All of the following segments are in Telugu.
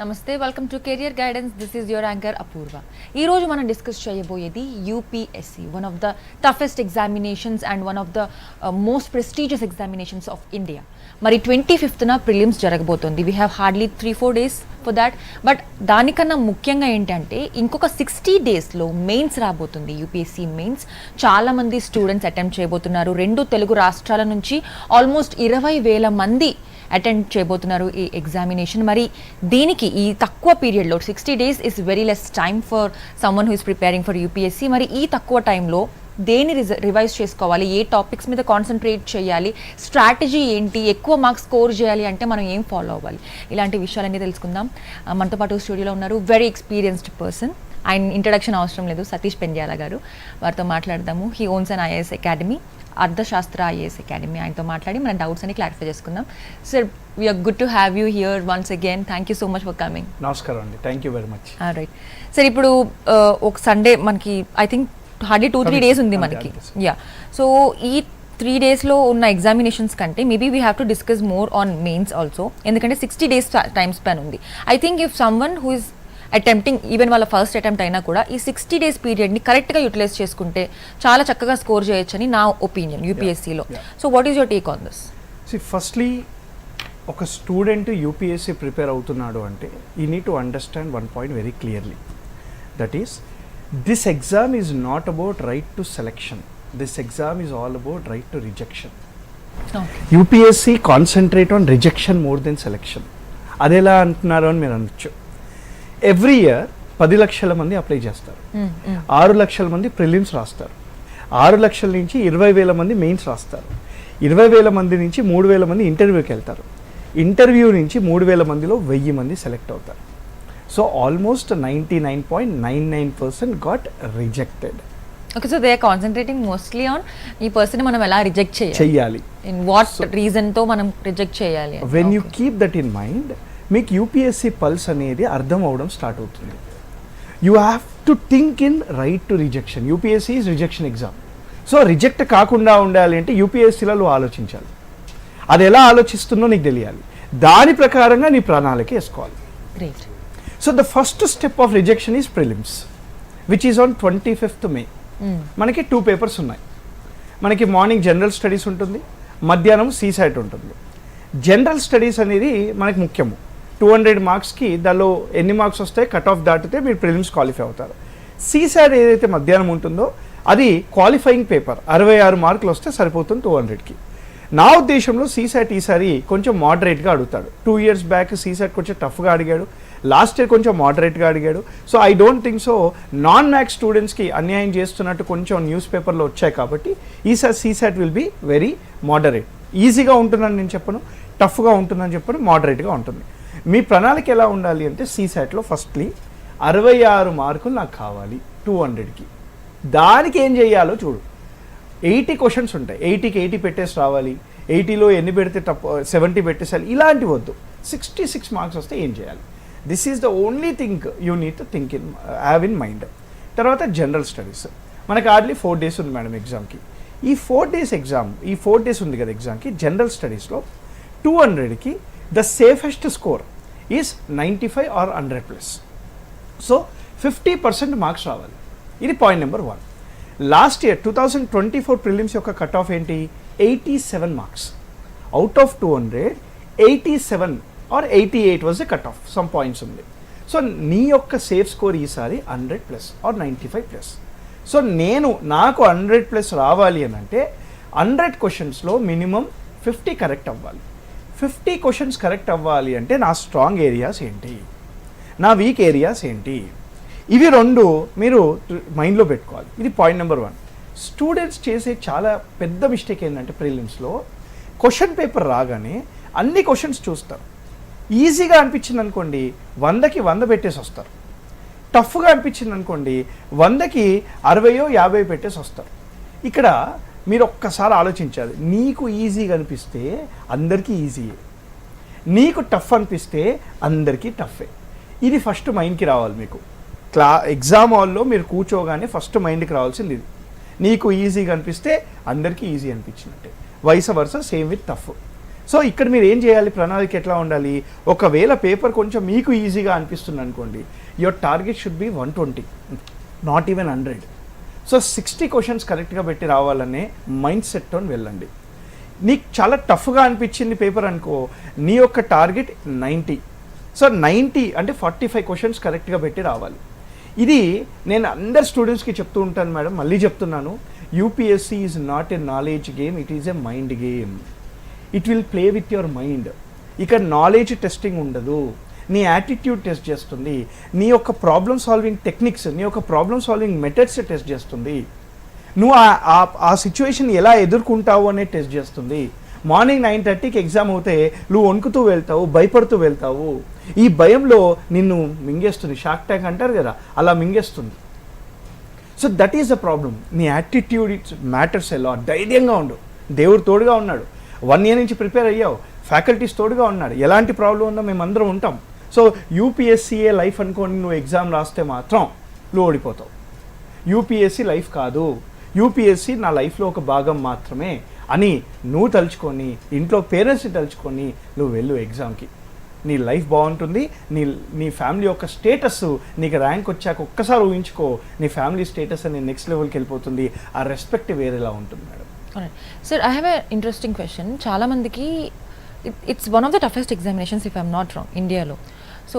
నమస్తే, welcome to career guidance. This is your anchor Apoorva. ఈరోజు మనం డిస్కస్ చేయబోయేది UPSC, one of the toughest examinations and one of the most prestigious examinations of India. మరి 25th ప్రిలిమ్స్ జరగబోతుంది. We have hardly 3-4 days for that. But దానికన్నా ముఖ్యంగా ఏంటంటే ఇంకొక 60 daysలో మెయిన్స్ రాబోతుంది. యూపీఎస్సీ మెయిన్స్ చాలామంది స్టూడెంట్స్ అటెంప్ట్ చేయబోతున్నారు. 2 తెలుగు రాష్ట్రాల నుంచి ఆల్మోస్ట్ 20,000 మంది అటెండ్ చేయబోతున్నారు ఈ ఎగ్జామినేషన్. మరి దీనికి ఈ తక్కువ పీరియడ్లో 60 days is very less time for someone who is preparing for UPSC. మరి ఈ తక్కువ టైంలో దేని రివైజ్ చేసుకోవాలి, ఏ టాపిక్స్ మీద కాన్సన్ట్రేట్ చేయాలి, స్ట్రాటజీ ఏంటి, ఎక్కువ మార్క్స్ స్కోర్ చేయాలి అంటే మనం ఏం ఫాలో అవ్వాలి, ఇలాంటి విషయాలన్నీ తెలుసుకుందాం. మనతో పాటు స్టూడియోలో ఉన్నారు వెరీ ఎక్స్పీరియన్స్డ్ పర్సన్. ఆయన ఇంట్రడక్షన్ అవసరం లేదు, సతీష్ పెండ్యాల గారు. వారితో మాట్లాడదాము. He owns an IAS academy, Arthashastra IAS academy. ఆయనతో మాట్లాడి మన డౌట్స్ అని క్లారిఫై చేసుకుందాం. Sir, we are good to have you here once again. Thank you so much for coming. నమస్కారం అండి, thank you very much. Right sir, ఇప్పుడు ఒక సండే మనకి ఐ థింక్ హార్డ్లీ 2-3 days ఉంది మనకి. యా, సో ఈ 3 daysలో ఉన్న ఎగ్జామినేషన్స్ కంటే maybe we have to discuss more on mains also, ఎందుకంటే 60 days టైమ్ స్పాన్ ఉంది. I think if someone who is attempting, even వాళ్ళ ఫస్ట్ అటెంప్ట్ అయినా కూడా ఈ 60 days పీరియడ్ని కరెక్ట్గా యూటిలైజ్ చేసుకుంటే చాలా చక్కగా స్కోర్ చేయొచ్చని నా ఒపీనియన్ యూపీఎస్సీలో. So what is your take on this? Firstly, ఒక స్టూడెంట్ యూపీఎస్సీ ప్రిపేర్ అవుతున్నాడు అంటే you need to understand one point very clearly. That is, this exam is not about right to selection. This exam is all about right to rejection. UPSC concentrate on rejection more then selection. అదెలా అంటున్నారు అని మీరు అనొచ్చు. ఎవ్రీ ఇయర్ 10 లక్షల మంది అప్లై చేస్తారు, 6 లక్షల మంది ప్రిలిమ్స్ రాస్తారు, 6 లక్షల నుంచి 20,000 మంది మెయిన్స్ రాస్తారు, 20,000 మంది నుంచి 3,000 మంది ఇంటర్వ్యూకి వెళ్తారు, ఇంటర్వ్యూ నుంచి 3,000 మందిలో 1,000 మంది సెలెక్ట్ అవుతారు. So almost 99.99% got rejected. Okay, so they are concentrating mostly on ఈ పర్సన్ మనం ఎలా రిజెక్ట్ చేయాలి, ఇన్ వాట్ రీజన్తో మనం రిజెక్ట్ చేయాలి. When you keep that in mind, మీకు యూపీఎస్సీ పల్స్ అనేది అర్థం అవడం స్టార్ట్ అవుతుంది. You have to think in right to rejection. UPSC is rejection exam. So reject కాకుండా ఉండాలి అంటే యూపీఎస్సీలో నువ్వు ఆలోచించాలి. అది ఎలా ఆలోచిస్తుందో నీకు తెలియాలి, దాని ప్రకారంగా నీ ప్రణాళిక వేసుకోవాలి. Great. So the first step of rejection is prelims, which is on 25th May. మనకి 2 papers ఉన్నాయి. మనకి మార్నింగ్ జనరల్ స్టడీస్ ఉంటుంది, మధ్యాహ్నం సీసైట్ ఉంటుంది. జనరల్ స్టడీస్ అనేది మనకి ముఖ్యము. 200 మార్క్స్కి దానిలో ఎన్ని మార్క్స్ వస్తాయి, కట్ ఆఫ్ దాటితే మీరు ప్రిలిమ్స్ క్వాలిఫై అవుతారు. సీసైట్ ఏదైతే మధ్యాహ్నం ఉంటుందో అది క్వాలిఫైయింగ్ పేపర్, 66 మార్కులు వస్తే సరిపోతుంది 200కి. నా ఉద్దేశంలో సీసైట్ ఈసారి కొంచెం మోడరేట్గా అడుగుతాడు. 2 years బ్యాక్ సీసైట్ కొంచెం టఫ్గా అడిగాడు, లాస్ట్ ఇయర్ కొంచెం మోడరేట్గా అడిగాడు. So I don't think so non maths స్టూడెంట్స్కి అన్యాయం చేస్తున్నట్టు కొంచెం న్యూస్ పేపర్లో వచ్చాయి కాబట్టి ఈసారి సీసైట్ విల్ బి వెరీ మోడరేట్. ఈజీగా ఉంటుందని నేను చెప్పను, టఫ్గా ఉంటుందని చెప్పను, మోడరేట్గా ఉంటుంది. మీ ప్రణాళిక ఎలా ఉండాలి అంటే సీసైట్లో ఫస్ట్లీ 66 మార్కులు నాకు కావాలి 200కి. దానికి ఏం చేయాలో చూడు. 80 క్వశ్చన్స్ ఉంటాయి, 80కి 80 పెట్టేసి రావాలి, 80లో ఎన్ని పెడితే 70 పెట్టేసాలి, ఇలాంటివి వద్దు. 66 మార్క్స్ వస్తే ఏం చేయాలి? This is the only thing you need to think in have in mind. తర్వాత జనరల్ స్టడీస్ మనకి హార్డ్లీ 4 days ఉంది మేడం ఎగ్జామ్కి. ఈ 4 days ఎగ్జామ్, ఈ 4 days ఉంది కదా ఎగ్జామ్కి, జనరల్ స్టడీస్లో 200కి the safest score is 95 or 100+. So 50% marks రావాలి. ఇది point number 1. Last year 2024 prelims యొక్క కట్ ఆఫ్ ఏంటి? 87 marks. Out of 200, 87 or 88 was the cut off. Some points ఉంది. సో నీ యొక్క సేఫ్ స్కోర్ ఈసారి 100+ or 95+. సో నాకు 100+ రావాలి అని అంటే 100 క్వశ్చన్స్లో మినిమం 50 కరెక్ట్ అవ్వాలి. 50 క్వశ్చన్స్ కరెక్ట్ అవ్వాలి అంటే నా స్ట్రాంగ్ ఏరియాస్ ఏంటి, నా వీక్ ఏరియాస్ ఏంటి, ఇవి 2 మీరు మైండ్లో పెట్టుకోవాలి. ఇది పాయింట్ నెంబర్ 1. స్టూడెంట్స్ చేసే చాలా పెద్ద మిస్టేక్ ఏంటంటే ప్రిలిమ్స్లో క్వశ్చన్ పేపర్ రాగానే అన్ని క్వశ్చన్స్ చూస్తారు. ఈజీగా అనిపించింది అనుకోండి 100కి 100 పెట్టేసి వస్తారు. టఫ్గా అనిపించింది అనుకోండి 100కి 60 or 50 పెట్టేసి వస్తారు. ఇక్కడ మీరు ఒక్కసారి ఆలోచించాలి. నీకు ఈజీగా అనిపిస్తే అందరికీ ఈజీయే, నీకు టఫ్ అనిపిస్తే అందరికీ టఫే. ఇది ఫస్ట్ మైండ్కి రావాలి మీకు. ఎగ్జామ్ హాల్లో మీరు కూర్చోగానే ఫస్ట్ మైండ్కి రావాల్సింది ఇది. నీకు ఈజీగా అనిపిస్తే అందరికీ ఈజీ అనిపించినట్టే, vice versa same with tough. So ఇక్కడ మీరు ఏం చేయాలి, ప్రణాళిక ఎట్లా ఉండాలి, ఒకవేళ పేపర్ కొంచెం మీకు ఈజీగా అనిపిస్తుంది అనుకోండి, your target should be 120, not even 100. So 60 questions కరెక్ట్గా పెట్టి రావాలనే మైండ్ సెట్తో వెళ్ళండి. నీకు చాలా టఫ్గా అనిపించింది పేపర్ అనుకో, నీ యొక్క టార్గెట్ 90. సో 90 అంటే 45 క్వశ్చన్స్ కరెక్ట్గా పెట్టి రావాలి. ఇది నేను అందరు స్టూడెంట్స్కి చెప్తూ ఉంటాను మేడం, మళ్ళీ చెప్తున్నాను, UPSC is not a knowledge game, it is a mind game. It will play with your mind. ఇక నాలెడ్జ్ టెస్టింగ్ ఉండదు, నీ యాటిట్యూడ్ టెస్ట్ చేస్తుంది, నీ యొక్క ప్రాబ్లమ్ సాల్వింగ్ టెక్నిక్స్, నీ యొక్క ప్రాబ్లమ్ సాల్వింగ్ మెథడ్స్ టెస్ట్ చేస్తుంది, నువ్వు ఆ సిచ్యువేషన్ ఎలా ఎదుర్కొంటావు అనే టెస్ట్ చేస్తుంది. మార్నింగ్ 9:30కి ఎగ్జామ్ అవుతే నువ్వు వణుకుతూ వెళ్తావు, భయపడుతూ వెళ్తావు, ఈ భయంలో నిన్ను మింగేస్తుంది, షార్క్ ట్యాంక్ అంటారు కదా, అలా మింగేస్తుంది. So that is the problem. నీ యాటిట్యూడ్ ఇట్స్ మ్యాటర్స్ ఎలా. ధైర్యంగా ఉండు, దేవుడు తోడుగా ఉన్నాడు, 1 year నుంచి ప్రిపేర్ అయ్యావు, ఫ్యాకల్టీస్ తోడుగా ఉన్నాడు, ఎలాంటి ప్రాబ్లం ఉందో మేమందరం ఉంటాం. సో యూపీఎస్సీఏ లైఫ్ అనుకోని నువ్వు ఎగ్జామ్ రాస్తే మాత్రం నువ్వు ఓడిపోతావు. యూపీఎస్సీ లైఫ్ కాదు, యూపీఎస్సీ నా లైఫ్లో ఒక భాగం మాత్రమే అని నువ్వు తలుచుకొని, ఇంట్లో పేరెంట్స్ని తలుచుకొని నువ్వు వెళ్ళు ఎగ్జామ్కి. నీ లైఫ్ బాగుంటుంది, నీ ఫ్యామిలీ యొక్క స్టేటస్, నీకు ర్యాంక్ వచ్చాక ఒక్కసారి ఊహించుకో, నీ ఫ్యామిలీ స్టేటస్ అని నెక్స్ట్ లెవెల్కి వెళ్ళిపోతుంది, ఆ రెస్పెక్ట్ వేరేలా ఉంటుంది madam. Sir, I have a interesting question. చాలామందికి it's one of the toughest examinations if I'm not wrong ఇండియాలో. సో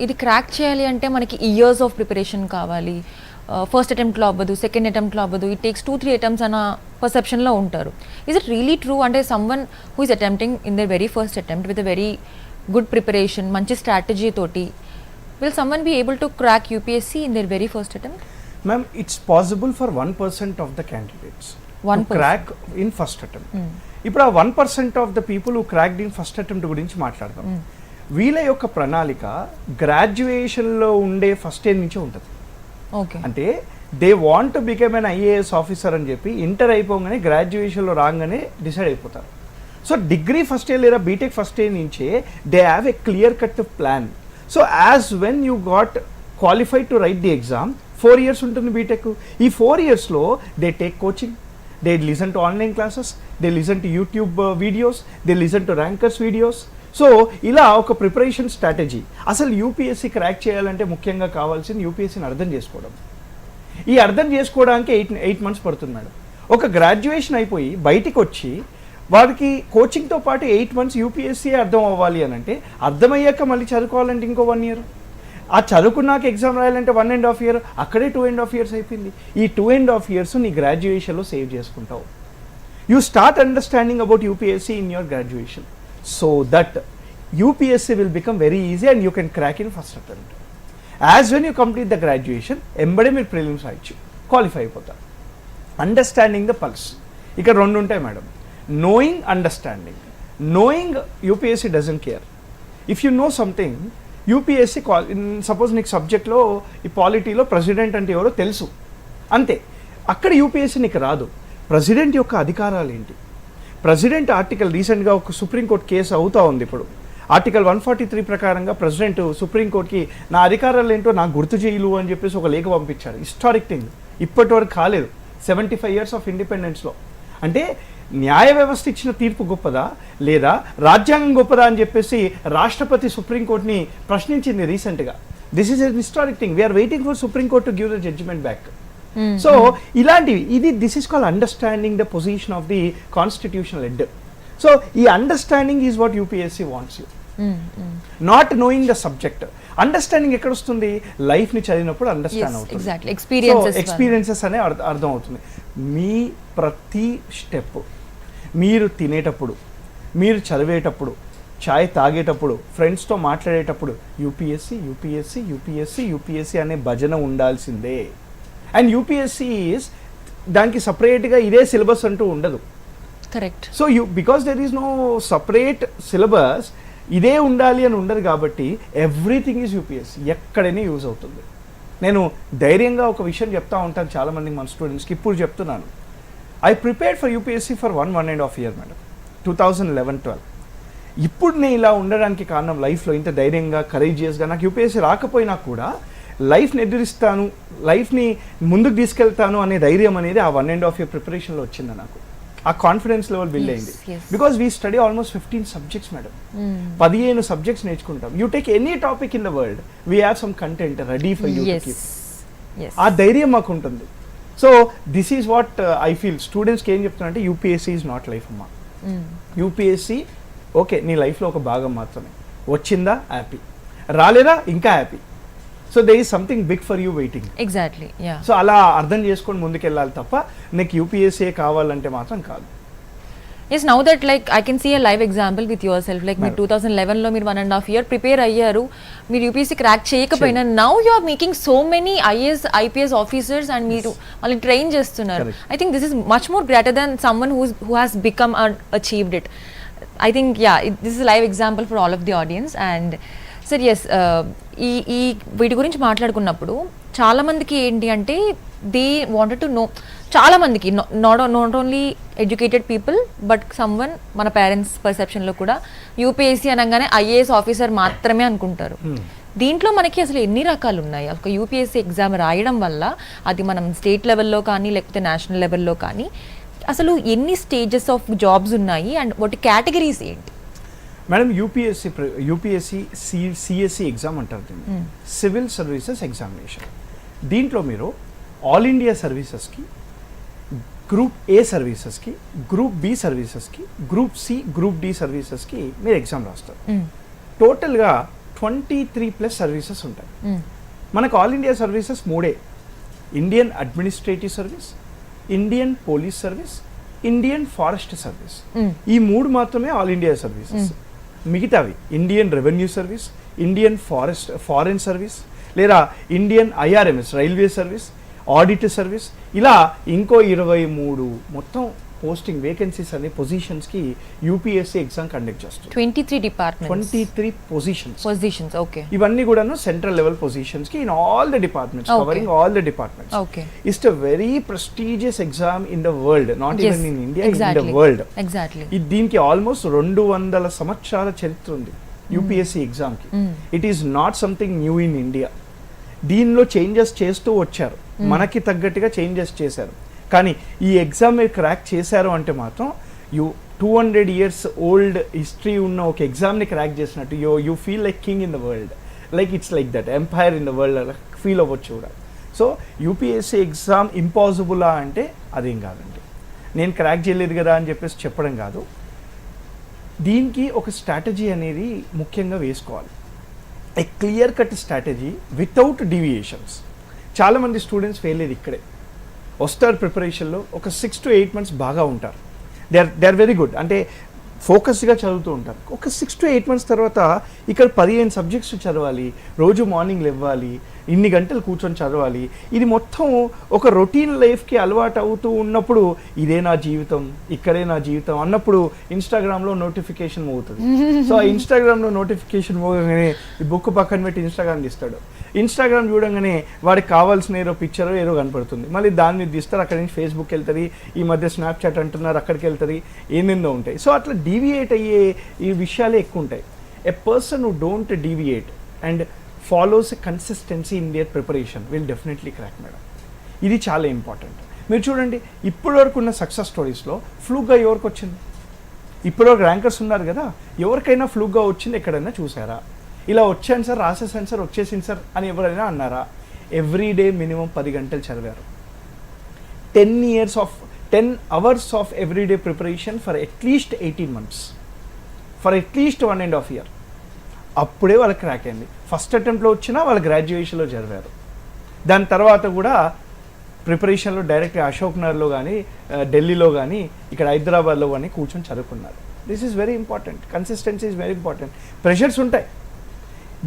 ఇది క్రాక్ చేయాలి అంటే మనకి ఇయర్స్ ఆఫ్ ప్రిపరేషన్ కావాలి, ఫస్ట్ అటెంప్ట్లో అవ్వదు, సెకండ్ అటెంప్ట్లో అవ్వదు, ఇట్ టేక్స్ 2-3 attempts అన్న పర్సెప్షన్లో ఉంటారు. Is it really true? అంటే someone who is attempting in the very first attempt with a very good preparation, మంచి స్ట్రాటజీ తోటి, will someone be able to crack UPSC in the very first attempt? Ma'am, it's possible for 1% of the candidates crack in first attempt. ఇప్పుడు ఆ 1% of the people who cracked in first attempt గురించి మాట్లాడదాం. వీళ్ళ యొక్క ప్రణాళిక గ్రాడ్యుయేషన్లో ఉండే ఫస్ట్ ఇయర్ నుంచే ఉంటుంది. అంటే they want to become an IAS officer అని చెప్పి ఇంటర్ అయిపోగానే గ్రాడ్యుయేషన్లో రాగానే డిసైడ్ అయిపోతారు. సో డిగ్రీ ఫస్ట్ ఇయర్ లేదా బీటెక్ ఫస్ట్ ఇయర్ నుంచే they have a clear cut plan. So as when you got qualified to write the exam, 4 years ఉంటుంది బీటెక్. ఈ 4 yearsలో they take coaching, they listen to online classes, they listen to YouTube videos, they listen to rankers videos. So ఇలా ఒక ప్రిపరేషన్ స్ట్రాటజీ. అసలు యూపీఎస్సీ క్రాక్ చేయాలంటే ముఖ్యంగా కావాల్సింది యూపీఎస్సీని అర్థం చేసుకోవడం. ఈ అర్థం చేసుకోవడానికి 8 months పడుతుంది మేడం. ఒక గ్రాడ్యుయేషన్ అయిపోయి బయటికి వచ్చి వాడికి కోచింగ్తో పాటు 8 months యూపీఎస్సీ అర్థం అవ్వాలి అని అంటే, అర్థమయ్యాక మళ్ళీ చదువుకోవాలంటే ఇంకో 1 year, ఆ చదువుకున్నాక ఎగ్జామ్ రాయాలంటే 1.5 year, అక్కడే 2.5 years అయిపోయింది. ఈ 2.5 years నీ గ్రాడ్యుయేషన్లో సేవ్ చేసుకుంటావు. You start understanding about UPSC in your graduation, so that UPSC will become very easy and you can crack in first attempt. As when you complete the graduation, ఎంబడే మీరు ప్రిలిమ్స్ రాయొచ్చు, క్వాలిఫై అయిపోతారు. Understanding the pulse. ఇక్కడ 2 ఉంటాయి madam, knowing, understanding. Knowing, UPSC doesn't care. If you know something, UPSC suppose నీకు సబ్జెక్ట్లో ఈ పాలిటీలో ప్రెసిడెంట్ అంటే ఎవరో తెలుసు, అంతే. అక్కడ యూపీఎస్సీ నీకు రాదు. ప్రెసిడెంట్ యొక్క అధికారాలు ఏంటి, ప్రెసిడెంట్ ఆర్టికల్, రీసెంట్గా ఒక సుప్రీంకోర్టు కేసు అవుతూ ఉంది ఇప్పుడు, ఆర్టికల్ 143 ప్రకారంగా ప్రెసిడెంట్ సుప్రీంకోర్టుకి నా అధికారాలు ఏంటో నాకు గుర్తు చేయలు అని చెప్పేసి ఒక లేఖ పంపించారు. హిస్టారిక్ థింగ్, ఇప్పటి వరకు కాలేదు 75 years ఆఫ్ ఇండిపెండెన్స్లో. అంటే న్యాయ వ్యవస్థ ఇచ్చిన తీర్పు గొప్పదా లేదా రాజ్యాంగం గొప్పదా అని చెప్పేసి రాష్ట్రపతి సుప్రీంకోర్టుని ప్రశ్నించింది రీసెంట్గా. This is a historic thing, we are waiting for Supreme Court to give the judgement back. So ఇలాంటివి, this is called understanding the position of the constitutional head. So ఈ understanding is what UPSC wants you, not knowing the subject. Understanding ఎక్కడ వస్తుంది, లైఫ్ని చదివినప్పుడు అండర్స్టాండ్ అవుతుంది, ఎక్స్పీరియన్సెస్ అనే అర్థం అవుతుంది. మీ ప్రతి స్టెప్, మీరు తినేటప్పుడు, మీరు చదివేటప్పుడు, చాయ్ తాగేటప్పుడు, ఫ్రెండ్స్తో మాట్లాడేటప్పుడు యూపీఎస్సీ యూపీఎస్సీ యూపీఎస్సీ యూపీఎస్సీ అనే భజన ఉండాల్సిందే. అండ్ యూపీఎస్సీ ఈజ్, దానికి సపరేట్గా ఇదే సిలబస్ అంటూ ఉండదు. Correct. So because there is no separate syllabus, ఇదే ఉండాలి అని ఉండదు కాబట్టి ఎవ్రీథింగ్ ఈజ్ యూపీఎస్సీ, ఎక్కడైనా యూజ్ అవుతుంది. నేను ధైర్యంగా ఒక విషయం చెప్తా ఉంటాను చాలామందికి, మన స్టూడెంట్స్కి ఇప్పుడు చెప్తున్నాను. I prepared for UPSC for 1.5 year madam, 2011-12. ఇప్పుడు నేను ఇలా ఉండడానికి కారణం, లైఫ్లో ఇంత ధైర్యంగా కరేజియస్గా, నాకు యూపీఎస్సీ రాకపోయినా కూడా లైఫ్ని ఎదురిస్తాను, లైఫ్ని ముందుకు తీసుకెళ్తాను అనే ధైర్యం అనేది ఆ 1.5 year ప్రిపరేషన్లో వచ్చింది నాకు. ఆ కాన్ఫిడెన్స్ లెవెల్ బిల్డ్ అయింది. Because we study almost 15 subjects madam. 15 subjects నేర్చుకుంటాం. You take any topic in the world, we have some content ready for you. ఆ ధైర్యం మాకు ఉంటుంది. So this is what I feel స్టూడెంట్స్కి ఏం చెప్తున్నా యూపీఎస్సీ ఈజ్ నాట్ లైఫ్ అమ్మా. యూపీఎస్సీ ఓకే నీ లైఫ్లో ఒక భాగం మాత్రమే. వచ్చిందా హ్యాపీ, రాలేదా ఇంకా happy. So they is something big for you waiting. Exactly. So అలా అర్థం చేసుకొని ముందుకెళ్ళాలి తప్ప నీకు యూపీఎస్సీ కావాలంటే మాత్రం కాదు. Yes, now that like I can see a live example with yourself. Like మీరు 2011 లో మీరు 1.5 year ప్రిపేర్ అయ్యారు, మీరు యూపీఎస్సీ క్రాక్ చేయకపోయినా now you are making so many IAS IPS officers and మీరు మళ్ళీ ట్రైన్ చేస్తున్నారు. I think this is much more greater than someone who has become achieved it. I think this is live example for all of the audience. And sir yes, ఈ వీటి గురించి మాట్లాడుకున్నప్పుడు చాలా మందికి ఏంటి అంటే దే వాంటెడ్ టు నో, చాలా మందికి not only educated people but someone మన పేరెంట్స్ పర్సెప్షన్లో కూడా యూపీఎస్సీ అనగానే ఐఏఎస్ ఆఫీసర్ మాత్రమే అనుకుంటారు. దీంట్లో మనకి అసలు ఎన్ని రకాలు ఉన్నాయి? ఒక యూపీఎస్సీ ఎగ్జామ్ రాయడం వల్ల అది మనం స్టేట్ లెవెల్లో కానీ లేకపోతే నేషనల్ లెవెల్లో కానీ అసలు ఎన్ని స్టేజెస్ ఆఫ్ జాబ్స్ ఉన్నాయి అండ్ వాటి కేటగిరీస్ ఏంటి? మేడం యూపీఎస్సీ సిఎస్సి ఎగ్జామ్ అంటారు దీన్ని, సివిల్ సర్వీసెస్ ఎగ్జామినేషన్. దీంట్లో మీరు ఆల్ ఇండియా సర్వీసెస్కి, గ్రూప్ ఏ సర్వీసెస్కి, గ్రూప్ బి సర్వీసెస్కి, గ్రూప్ సి, గ్రూప్ డి సర్వీసెస్కి మీరు ఎగ్జామ్ రాస్తారు. టోటల్గా 23+ సర్వీసెస్ ఉంటాయి. మనకు all India services 3: Indian administrative service, Indian police service, Indian forest service. ఈ 3 మాత్రమే ఆల్ ఇండియా సర్వీసెస్. మిగతావి Indian revenue service, Indian foreign service, లేదా Indian IRMS railway service, audit service, ఇలా ఇంకో 23 మొత్తం పోస్టింగ్ వేకెన్సీస్ అనే పొజిషన్స్కి యూపీఎస్సీ ఎగ్జామ్ కండక్ట్ చేస్తుంది. 23 డిపార్ట్మెంట్స్, 23 పొజిషన్స్. ఓకే. ఇవన్నీ కూడాను సెంట్రల్ లెవెల్ పొజిషన్స్ కి in all the departments, covering all the departments. Okay. It's a very prestigious exam in the world, not even in India, in the world. Exactly. దీనికి ఆల్మోస్ట్ 200 సంవత్సరాల చరిత్ర ఉంది యూపీఎస్సీ ఎగ్జామ్ కి. It is not something new in India. దీనిలో చేంజెస్ చేస్తూ వచ్చారు, మనకి తగ్గట్టుగా చేంజెస్ చేశారు. కానీ ఈ ఎగ్జామ్ మీరు క్రాక్ చేశారు అంటే మాత్రం 200 years ఓల్డ్ హిస్టరీ ఉన్న ఒక ఎగ్జామ్ని క్రాక్ చేసినట్టు you feel like king in the world, like it's like that empire in the world feel అవ్వచ్చు కూడా. సో యూపీఎస్సీ ఎగ్జామ్ ఇంపాసిబులా అంటే అదేం కాదండి. నేను క్రాక్ చేయలేదు కదా అని చెప్పేసి చెప్పడం కాదు. దీనికి ఒక స్ట్రాటజీ అనేది ముఖ్యంగా వేసుకోవాలి, ఏ clear cut strategy without deviations. చాలామంది స్టూడెంట్స్ ఫెయిల్ అయ్యేది ఇక్కడే. వస్తారు ప్రిపరేషన్లో ఒక 6 to 8 months బాగా ఉంటారు, దే ఆర్ వెరీ గుడ్, అంటే ఫోకస్గా చదువుతూ ఉంటారు. ఒక 6 to 8 months తర్వాత ఇక్కడ 15 సబ్జెక్ట్స్ చదవాలి, రోజు మార్నింగ్ లేవాలి, ఇన్ని గంటలు కూర్చొని చదవాలి. ఇది మొత్తం ఒక రొటీన్ లైఫ్కి అలవాటు అవుతూ ఉన్నప్పుడు ఇదే నా జీవితం, ఇక్కడే నా జీవితం అన్నప్పుడు ఇన్స్టాగ్రామ్లో నోటిఫికేషన్ మోగుతుంది. సో ఆ ఇన్స్టాగ్రామ్లో నోటిఫికేషన్ మోగగానే ఈ బుక్ పక్కన పెట్టి ఇన్స్టాగ్రామ్ తీస్తాడు. ఇన్స్టాగ్రామ్ చూడంగానే వాడికి కావాల్సిన ఏదో పిక్చర్ ఏదో కనపడుతుంది, మళ్ళీ దాని మీద తీస్తారు, అక్కడి నుంచి ఫేస్బుక్ వెళ్తుంది, ఈ మధ్య స్నాప్చాట్ అంటున్నారు అక్కడికి వెళ్తుంది, ఏందేందో ఉంటాయి. సో అట్లా డీవియేట్ అయ్యే ఈ విషయాలే ఎక్కువ ఉంటాయి. A person who don't deviate and follows a consistency in their preparation will definitely crack madam. ఇది చాలా ఇంపార్టెంట్. మీరు చూడండి ఇప్పటివరకు ఉన్న సక్సెస్ స్టోరీస్లో ఫ్లూగా ఎవరికి వచ్చింది? ఇప్పటివరకు ర్యాంకర్స్ ఉన్నారు కదా, ఎవరికైనా ఫ్లూగా వచ్చింది ఎక్కడైనా చూసారా? ఇలా వచ్చాను సార్, రాసేసాను సార్, వచ్చేసింది సార్ అని ఎవరైనా అన్నారా? ఎవ్రీడే మినిమం 10 గంటలు చదివారు. 10 hours of everyday preparation for at least 18 months, for at least 1.5 years. అప్పుడే వాళ్ళకి క్రాక్ అయింది. ఫస్ట్ అటెంప్ట్లో వచ్చినా వాళ్ళు గ్రాడ్యుయేషన్లో చదివారు. దాని తర్వాత కూడా ప్రిపరేషన్లో డైరెక్ట్గా అశోక్ నగర్లో కానీ, ఢిల్లీలో కానీ, ఇక్కడ హైదరాబాద్లో కానీ కూర్చొని చదువుకున్నారు. This is very important. Consistency is very important. Pressures ఉంటాయి.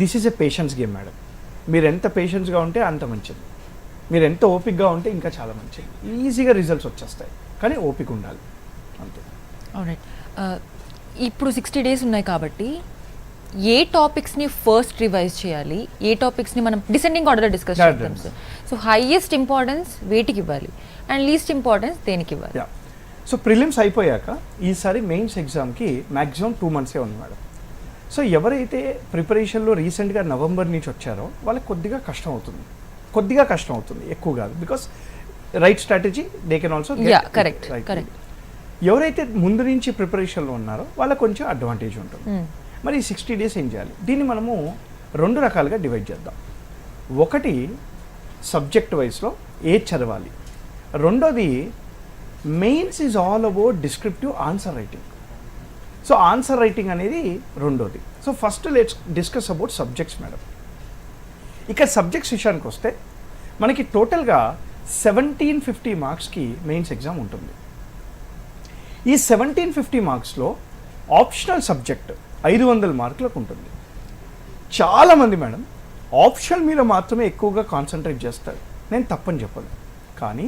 This is a patience game madam. మీరు ఎంత పేషెన్స్గా ఉంటే అంత మంచిది, మీరు ఎంత ఓపికగా ఉంటే ఇంకా చాలా మంచిది. ఈజీగా రిజల్ట్స్ వచ్చేస్తాయి, కానీ ఓపిక ఉండాలి అంతే. ఆల్రైట్. ఇప్పుడు 60 days ఉన్నాయి కాబట్టి ఏ టాపిక్స్ని ఫస్ట్ రివైజ్ చేయాలి, ఏ టాపిక్స్ని మనం డిసెండింగ్ ఆర్డర్లో డిస్కస్ చేద్దాం సార్. సో హైయెస్ట్ ఇంపార్టెన్స్ వేటికి ఇవ్వాలి అండ్ లీస్ట్ ఇంపార్టెన్స్ దేనికి ఇవ్వాలి? సో ప్రిలిమ్స్ అయిపోయాక ఈసారి మెయిన్స్ ఎగ్జామ్కి మ్యాక్సిమం 2 months ఉంది మేడం. సో ఎవరైతే ప్రిపరేషన్లో రీసెంట్గా నవంబర్ నుంచి వచ్చారో వాళ్ళకి కొద్దిగా కష్టం అవుతుంది, ఎక్కువ కాదు. Because right strategy they can also correct. ఎవరైతే ముందు నుంచి ప్రిపరేషన్లో ఉన్నారో వాళ్ళకి కొంచెం అడ్వాంటేజ్ ఉంటుంది. మరి 60 days ఏం చేయాలి? దీన్ని మనము 2 రకాలుగా డివైడ్ చేద్దాం. ఒకటి సబ్జెక్ట్ వైజ్లో ఏది చదవాలి, రెండోది mains is all about descriptive answer writing. So answer writing అనేది రెండోది. So first let's discuss about subjects madam. ఇక సబ్జెక్ట్స్ విషయానికి వస్తే మనకి టోటల్గా 1750 మార్క్స్కి మెయిన్స్ ఎగ్జామ్ ఉంటుంది. ఈ 1750 మార్క్స్లో ఆప్షనల్ సబ్జెక్ట్ 500 మార్కులకు ఉంటుంది. చాలామంది మేడం ఆప్షనల్ మీద మాత్రమే ఎక్కువగా కాన్సన్ట్రేట్ చేస్తారు. నేను తప్పని చెప్పను, కానీ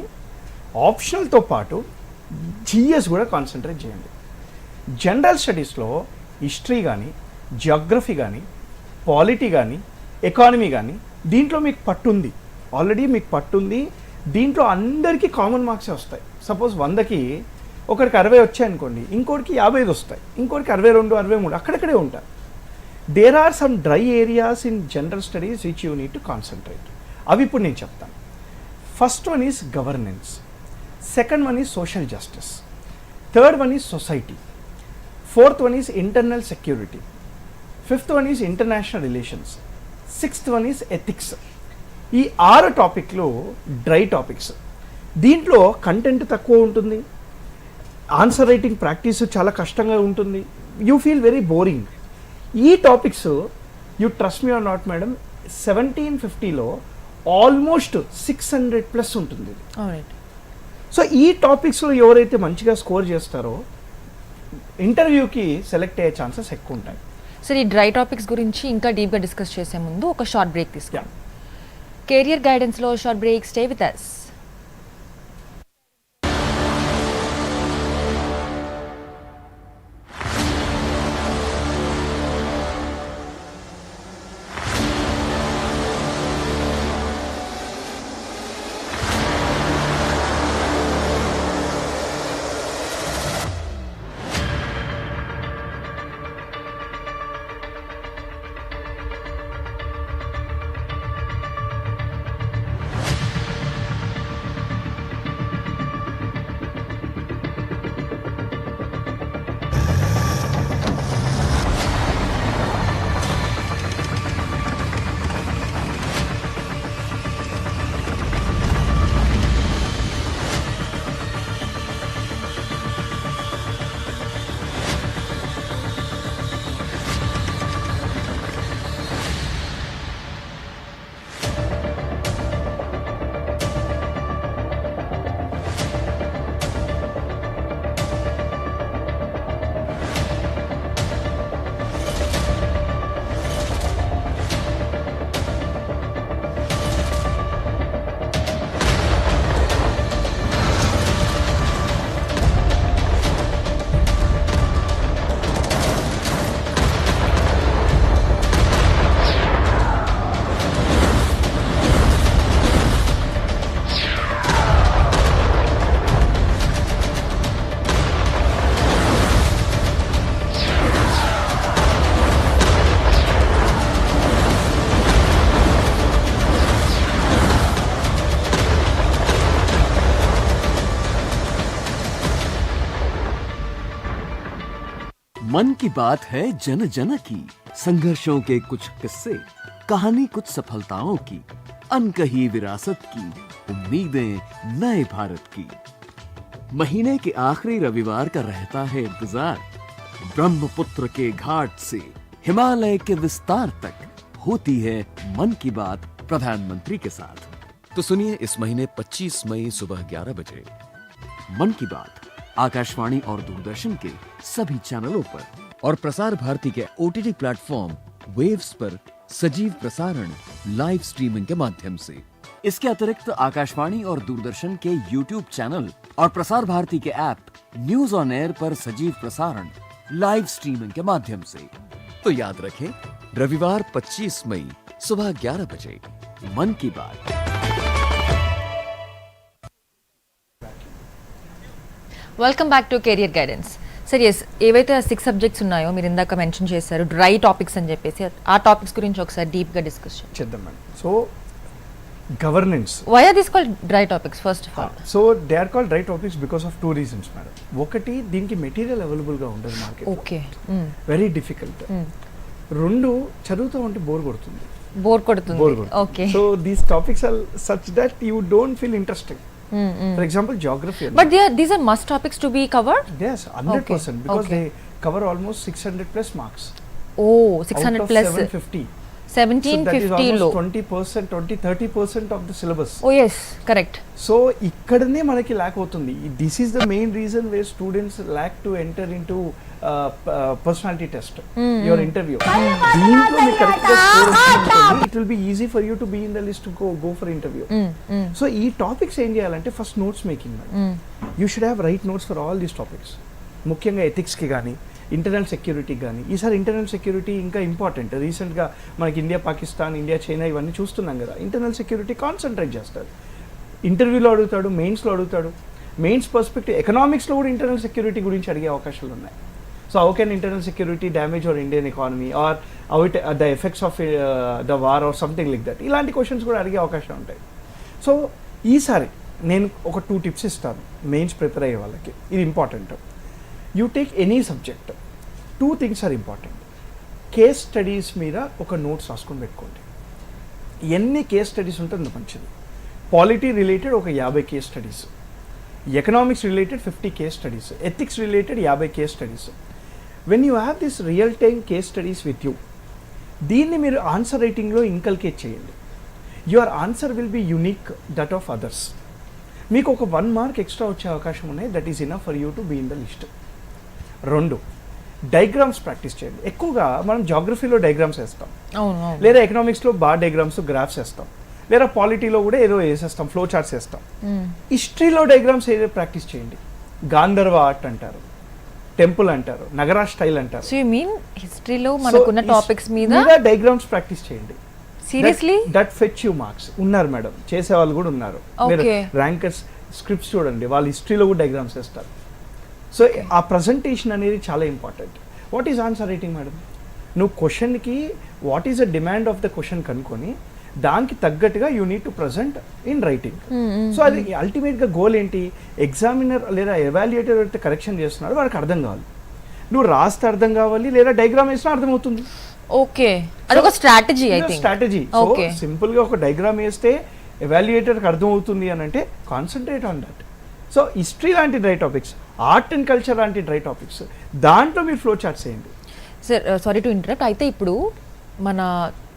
ఆప్షనల్తో పాటు జిఎస్ కూడా కాన్సన్ట్రేట్ చేయండి. జనరల్ స్టడీస్లో హిస్టరీ కానీ, జియోగ్రఫీ కానీ, పాలిటీ కానీ, ఎకానమీ కానీ దీంట్లో మీకు పట్టుంది, ఆల్రెడీ మీకు పట్టుంది. దీంట్లో అందరికీ కామన్ మార్క్సే వస్తాయి. సపోజ్ 100కి ఒకరికి 60 వచ్చాయి అనుకోండి, ఇంకోటికి 55 వస్తాయి, ఇంకోటికి 62, 63 అక్కడక్కడే ఉంటారు. There are some dry areas in general studies which you need to concentrate. అవి ఇప్పుడు నేను చెప్తాను. First one is governance, second one is social justice, third one is society, fourth one is internal security, fifth one is international relations, sixth one is ethics. ఈ 6 టాపిక్లు డ్రై టాపిక్స్. దీంట్లో కంటెంట్ తక్కువ ఉంటుంది, ఆన్సర్ రైటింగ్ ప్రాక్టీస్ చాలా కష్టంగా ఉంటుంది, యూ ఫీల్ వెరీ బోరింగ్. ఈ topics you trust me or not madam, 1750లో ఆల్మోస్ట్ 600+ ఉంటుంది. సో ఈ టాపిక్స్లో ఎవరైతే మంచిగా స్కోర్ చేస్తారో ఇంటర్వ్యూకి సెలెక్ట్ అయ్యే ఛాన్సెస్ ఎక్కువ ఉంటాయి. సరే, ఈ డ్రై టాపిక్స్ గురించి ఇంకా డీప్గా డిస్కస్ చేసే ముందు ఒక షార్ట్ బ్రేక్ తీసుకుందాం. కెరియర్ గైడెన్స్లో short break, stay with us. मन की बात है जन जन की, संघर्षों के कुछ किस्से, कहानी कुछ सफलताओं की, अनकही विरासत की, उम्मीदें नए भारत की। महीने के आखिरी रविवार का रहता है इंतजार। ब्रह्मपुत्र के घाट से हिमालय के विस्तार तक होती है मन की बात प्रधानमंत्री के साथ। तो सुनिए इस महीने 25 मई सुबह 11 बजे मन की बात आकाशवाणी और दूरदर्शन के सभी चैनलों पर और प्रसार भारती के OTT प्लेटफॉर्म वेव्स पर सजीव प्रसारण लाइव स्ट्रीमिंग के माध्यम से। इसके अतिरिक्त आकाशवाणी और दूरदर्शन के YouTube चैनल और प्रसार भारती के ऐप न्यूज ऑन एयर पर सजीव प्रसारण लाइव स्ट्रीमिंग के माध्यम से। तो याद रखें, रविवार 25 मई सुबह 11 बजे मन की बात। Welcome back to career guidance. సరే, ఎస్, ఏవైతే 6 సబ్జెక్ట్స్ ఉన్నాయో మీరు ఇందాక మెన్షన్ చేశారు, డ్రై టాపిక్స్ అని చెప్పేసి, ఆ టాపిక్స్ గురించి ఒకసారి డీప్గా డిస్కస్ చేద్దాం madam. So governance. Why are this called dry topics first of all? So they are called dry topics because of 2 reasons madam. ఒకటి, దీనికి మెటీరియల్ అవైలబుల్గా ఉండదు మార్కెట్, ఓకే, వెరీ డిఫికల్ట్. 2, చదువుతూ ఉంటే బోర్ కొడుతుంది. బోర్ కొడుతుంది. Okay. So these topics are such that you don't feel interesting. For example, geography. But these are must topics to be covered? Yes, 100%, because they cover almost 600 plus marks. Oh, 600 out of plus. 750. 1750 so that is లో. almost 20%, 30% of the syllabus. Oh yes, correct. So ikkadane manaki lack avutundi. This is the main reason where students lack to enter into personality test, your interview. Deentlo me correct ga score vachindi, it will be easy for you to be in the list to go for interview. So ee topics em cheyalante first notes making. You should have right notes for all these topics. ముఖ్యంగా ఎథిక్స్కి కానీ ఇంటర్నల్ సెక్యూరిటీకి కానీ. ఈసారి ఇంటర్నల్ సెక్యూరిటీ ఇంకా ఇంపార్టెంట్. రీసెంట్గా మనకి ఇండియా, పాకిస్తాన్, ఇండియా, చైనా ఇవన్నీ చూస్తున్నాం కదా. ఇంటర్నల్ సెక్యూరిటీ కాన్సన్ట్రేట్ చేస్తారు. ఇంటర్వ్యూలో అడుగుతాడు, మెయిన్స్లో అడుగుతాడు. మెయిన్స్ పర్స్పెక్టివ్ ఎకనామిక్స్లో కూడా ఇంటర్నల్ సెక్యూరిటీ గురించి అడిగే అవకాశాలు ఉన్నాయి. So how can internal security damage our Indian economy, or how it the effects of the war or something like that. ఇలాంటి క్వశ్చన్స్ కూడా అడిగే అవకాశాలు ఉంటాయి. సో ఈసారి నేను ఒక 2 టిప్స్ ఇస్తాను మెయిన్స్ ప్రిపేర్ అయ్యే వాళ్ళకి. ఇది important. You take any subject, 2 things are important. Case studies మీద ఒక నోట్స్ రాసుకొని పెట్టుకోండి. ఎన్ని కేస్ స్టడీస్ ఉంటే అంత మంచిది. పాలిటీ రిలేటెడ్ ఒక 50 case studies, economics related 50 case studies, ethics related 50 case studies. When you have this real time case studies with you, దీన్ని మీరు ఆన్సర్ రైటింగ్లో ఇంకల్కేట్ చేయండి. Your answer will be unique that of others. మీకు ఒక 1 mark ఎక్స్ట్రా వచ్చే అవకాశం ఉన్నాయి. That is enough for you to be in the list. 2, diagrams practice చేయండి. ఎక్కువగా మనం జాగ్రఫీలో డయాగ్రామ్స్ వేస్తాం, లేదా ఎకనామిక్స్లో బార్ డయాగ్రామ్స్, గ్రాఫ్స్ వేస్తాం, లేదా పాలిటీలో కూడా ఏదో వేసేస్తాం, ఫ్లో చార్ట్స్ వేస్తాం. హిస్టరీలో డయాగ్రామ్స్ ఏదో ప్రాక్టీస్ చేయండి. గాంధర్వ ఆర్ట్ అంటారు, టెంపుల్ అంటారు, నగరా స్టైల్ అంటారు. సో యు మీన్ హిస్టరీలో మనకున్న టాపిక్స్ మీద డయాగ్రామ్స్ ప్రాక్టీస్ చేయండి. Seriously that fetch you marks. ఉన్నారు మేడం, చేసేవాళ్ళు కూడా ఉన్నారు. ర్యాంకర్స్ స్క్రిప్ట్స్ చూడండి, వాళ్ళు హిస్టరీలో కూడా డయాగ్రామ్స్ వేస్తారు. సో ఆ ప్రజెంటేషన్ అనేది చాలా important. What is answer writing madam? నువ్వు క్వశ్చన్కి what is the demand of the question కనుక్కొని దానికి తగ్గట్టుగా you need to present in writing. So అది అల్టిమేట్గా గోల్ ఏంటి? ఎగ్జామినర్ లేదా ఎవాల్యుయేటర్ అయితే కరెక్షన్ చేస్తున్నాడు వాడికి అర్థం కావాలి. నువ్వు రాస్తే అర్థం కావాలి, లేదా డయాగ్రామ్ వేసినా అర్థమవుతుంది. ఓకే, అదొక strategy. I think strategy. So సింపుల్గా ఒక డయాగ్రామ్ వేస్తే ఎవాల్యుయేటర్కి అర్థమవుతుంది అని అంటే concentrate on that. So history లాంటి dry topics, art and culture లాంటి డ్రై టాపిక్స్, దాంట్లో మీరు ఫ్లో చార్ట్స్ చేయండి. Sir sorry to interrupt. అయితే ఇప్పుడు మన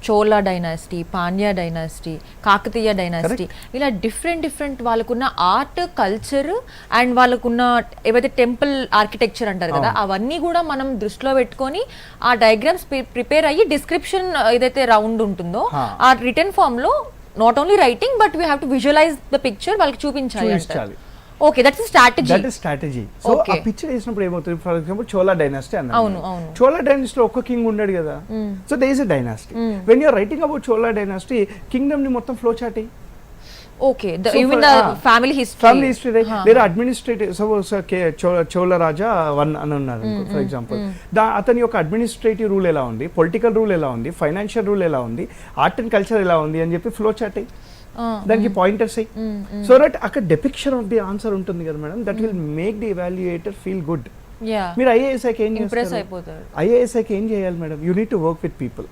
Chola dynasty, Pandya dynasty, Kakatiya dynasty, ఇలా డిఫరెంట్ వాళ్ళకున్న ఆర్ట్, కల్చర్ అండ్ వాళ్ళకున్న ఏవైతే టెంపుల్ ఆర్కిటెక్చర్ అంటారు కదా, అవన్నీ కూడా మనం దృష్టిలో పెట్టుకొని ఆ డయాగ్రామ్స్ ప్రిపేర్ అయ్యి డిస్క్రిప్షన్ ఏదైతే రౌండ్ ఉంటుందో ఆ రిటర్న్ ఫామ్ లో not only writing but we have to visualise the picture, వాళ్ళకి చూపించాలి. Okay, that's strategy. That is strategy. So ఆ పిక్చర్ వేసినప్పుడు ఏమవుతుంది? ఫర్ ఎగ్జాంపుల్ చోళా డైనాసిటీ అన్నారు. చోళా డైనాసిటీలో ఒక్క కింగ్ ఉన్నాడు కదా. So there is a dynasty. When you're writing about Chola dynasty, kingdom ని మొత్తం ఫ్లో చార్ట్ అయ్యి. Okay, even the family history లేదా అడ్మినిస్ట్రేటివ్. సపోజ్ చోళ రాజా 1 అని ఉన్నారు ఫర్ ఎగ్జాంపుల్, అతని యొక్క అడ్మినిస్ట్రేటివ్ రూల్ ఎలా ఉంది, పొలిటికల్ రూల్ ఎలా ఉంది, ఫైనాన్షియల్ రూల్ ఎలా ఉంది, ఆర్ట్ అండ్ కల్చర్ ఎలా ఉంది అని చెప్పి ఫ్లో చార్ట్ అయ్యి దానికి పాయింటర్స్ అయ్యి. సో దట్ అక్కడ డెపిక్షన్ ఆఫ్ ది ఆన్సర్ ఉంటుంది కదా madam. That will make the evaluator feel good. మీరు ఐఏఎస్ఐకి ఏం చేస్తారు? ఐఏఎస్ఐకి ఏం చేయాలి madam? You need to work with people,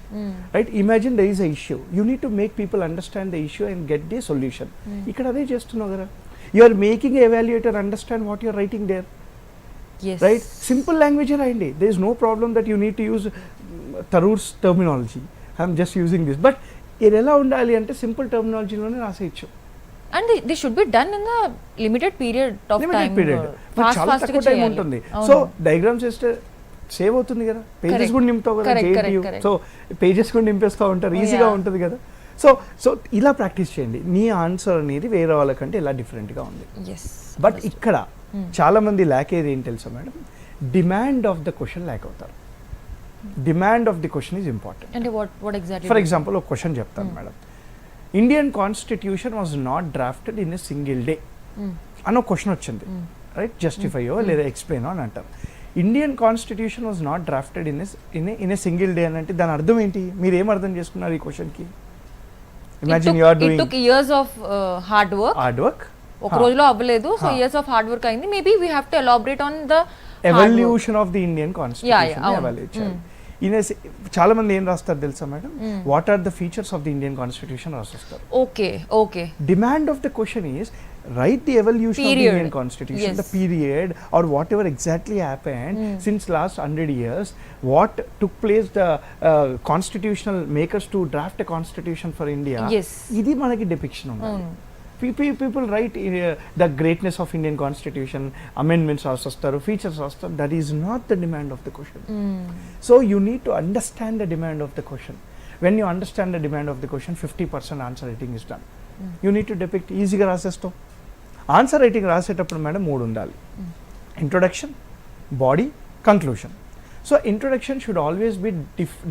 right? Imagine there is a issue, you need to make people understand the issue and get the solution. ఇక్కడ అదే చేస్తున్నావు కదా. You are making evaluator understand what you are writing there, right? Simple language రాయండి. There is no problem that you need to use Tharoor's terminology. I'm just using this. But ఇది ఎలా ఉండాలి అంటే సింపుల్ టర్మినాలజీలోనే రాసేయచ్చు. And this should be done in the limited period of time. చాలా తక్కువ టైం ఉంటుంది. సో డయాగ్రామ్స్ చేస్తే సేవ్ అవుతుంది కదా, పేజెస్ కూడా నింపుతావు కదా. సో పేజెస్ కూడా నింపేస్తూ ఉంటారు, ఈజీగా ఉంటుంది కదా. సో ఇలా ప్రాక్టీస్ చేయండి. నీ ఆన్సర్ అనేది వేరే వాళ్ళకంటే ఇలా డిఫరెంట్గా ఉంది. బట్ ఇక్కడ చాలా మంది ల్యాక్ అయ్యేది ఏం తెలుసా madam? Demand of the question lack అవుతారు. Demand of the question is important. అంటే what exactly? ఫర్ ఎగ్జాంపుల్ ఒక క్వశ్చన్ చెప్తాను madam. Indian constitution was not drafted in a single day అని ఒక క్వశ్చన్ వచ్చింది, రైట్? జస్టిఫైయో లేదా ఎక్స్ప్లెయిన్ అని అంటారు. Indian constitution was not drafted in a single day అని అంటే దాని అర్థం ఏంటి? మీరు ఏం అర్థం చేసుకున్నారు ఈ క్వశ్చన్కి? Imagine you are It doing took years of hard work. hard work. ఒక రోజులో అవ్వలేదు, so years of hard work అయింది. Maybe we have to elaborate on the evolution of the Indian constitution అవును. ఎవాల్యుయేట్ చేయాలి. చాలా మంది ఏం రాస్తారు తెలుసా madam, what are the features of the Indian constitution రాస్తారు. Okay demand of the question is write the evolution of the Period. Indian constitution, Yes. the period or whatever exactly happened since last 100 years, what took place, the constitutional makers to draft a constitution for India. Yes. ఇది మనకి depiction ఉండాలి. People write the greatness of Indian constitution, amendments రాస్తారు, features రాస్తారు. That is not the demand of the question. So you need to understand the demand of the question. When you understand the demand of the question, 50% answer writing is done. You need to depict, ఈజీగా రాసేస్తాం. ఆన్సర్ రైటింగ్ రాసేటప్పుడు మేడం 3 ఉండాలి. Introduction, body, conclusion. So introduction should always be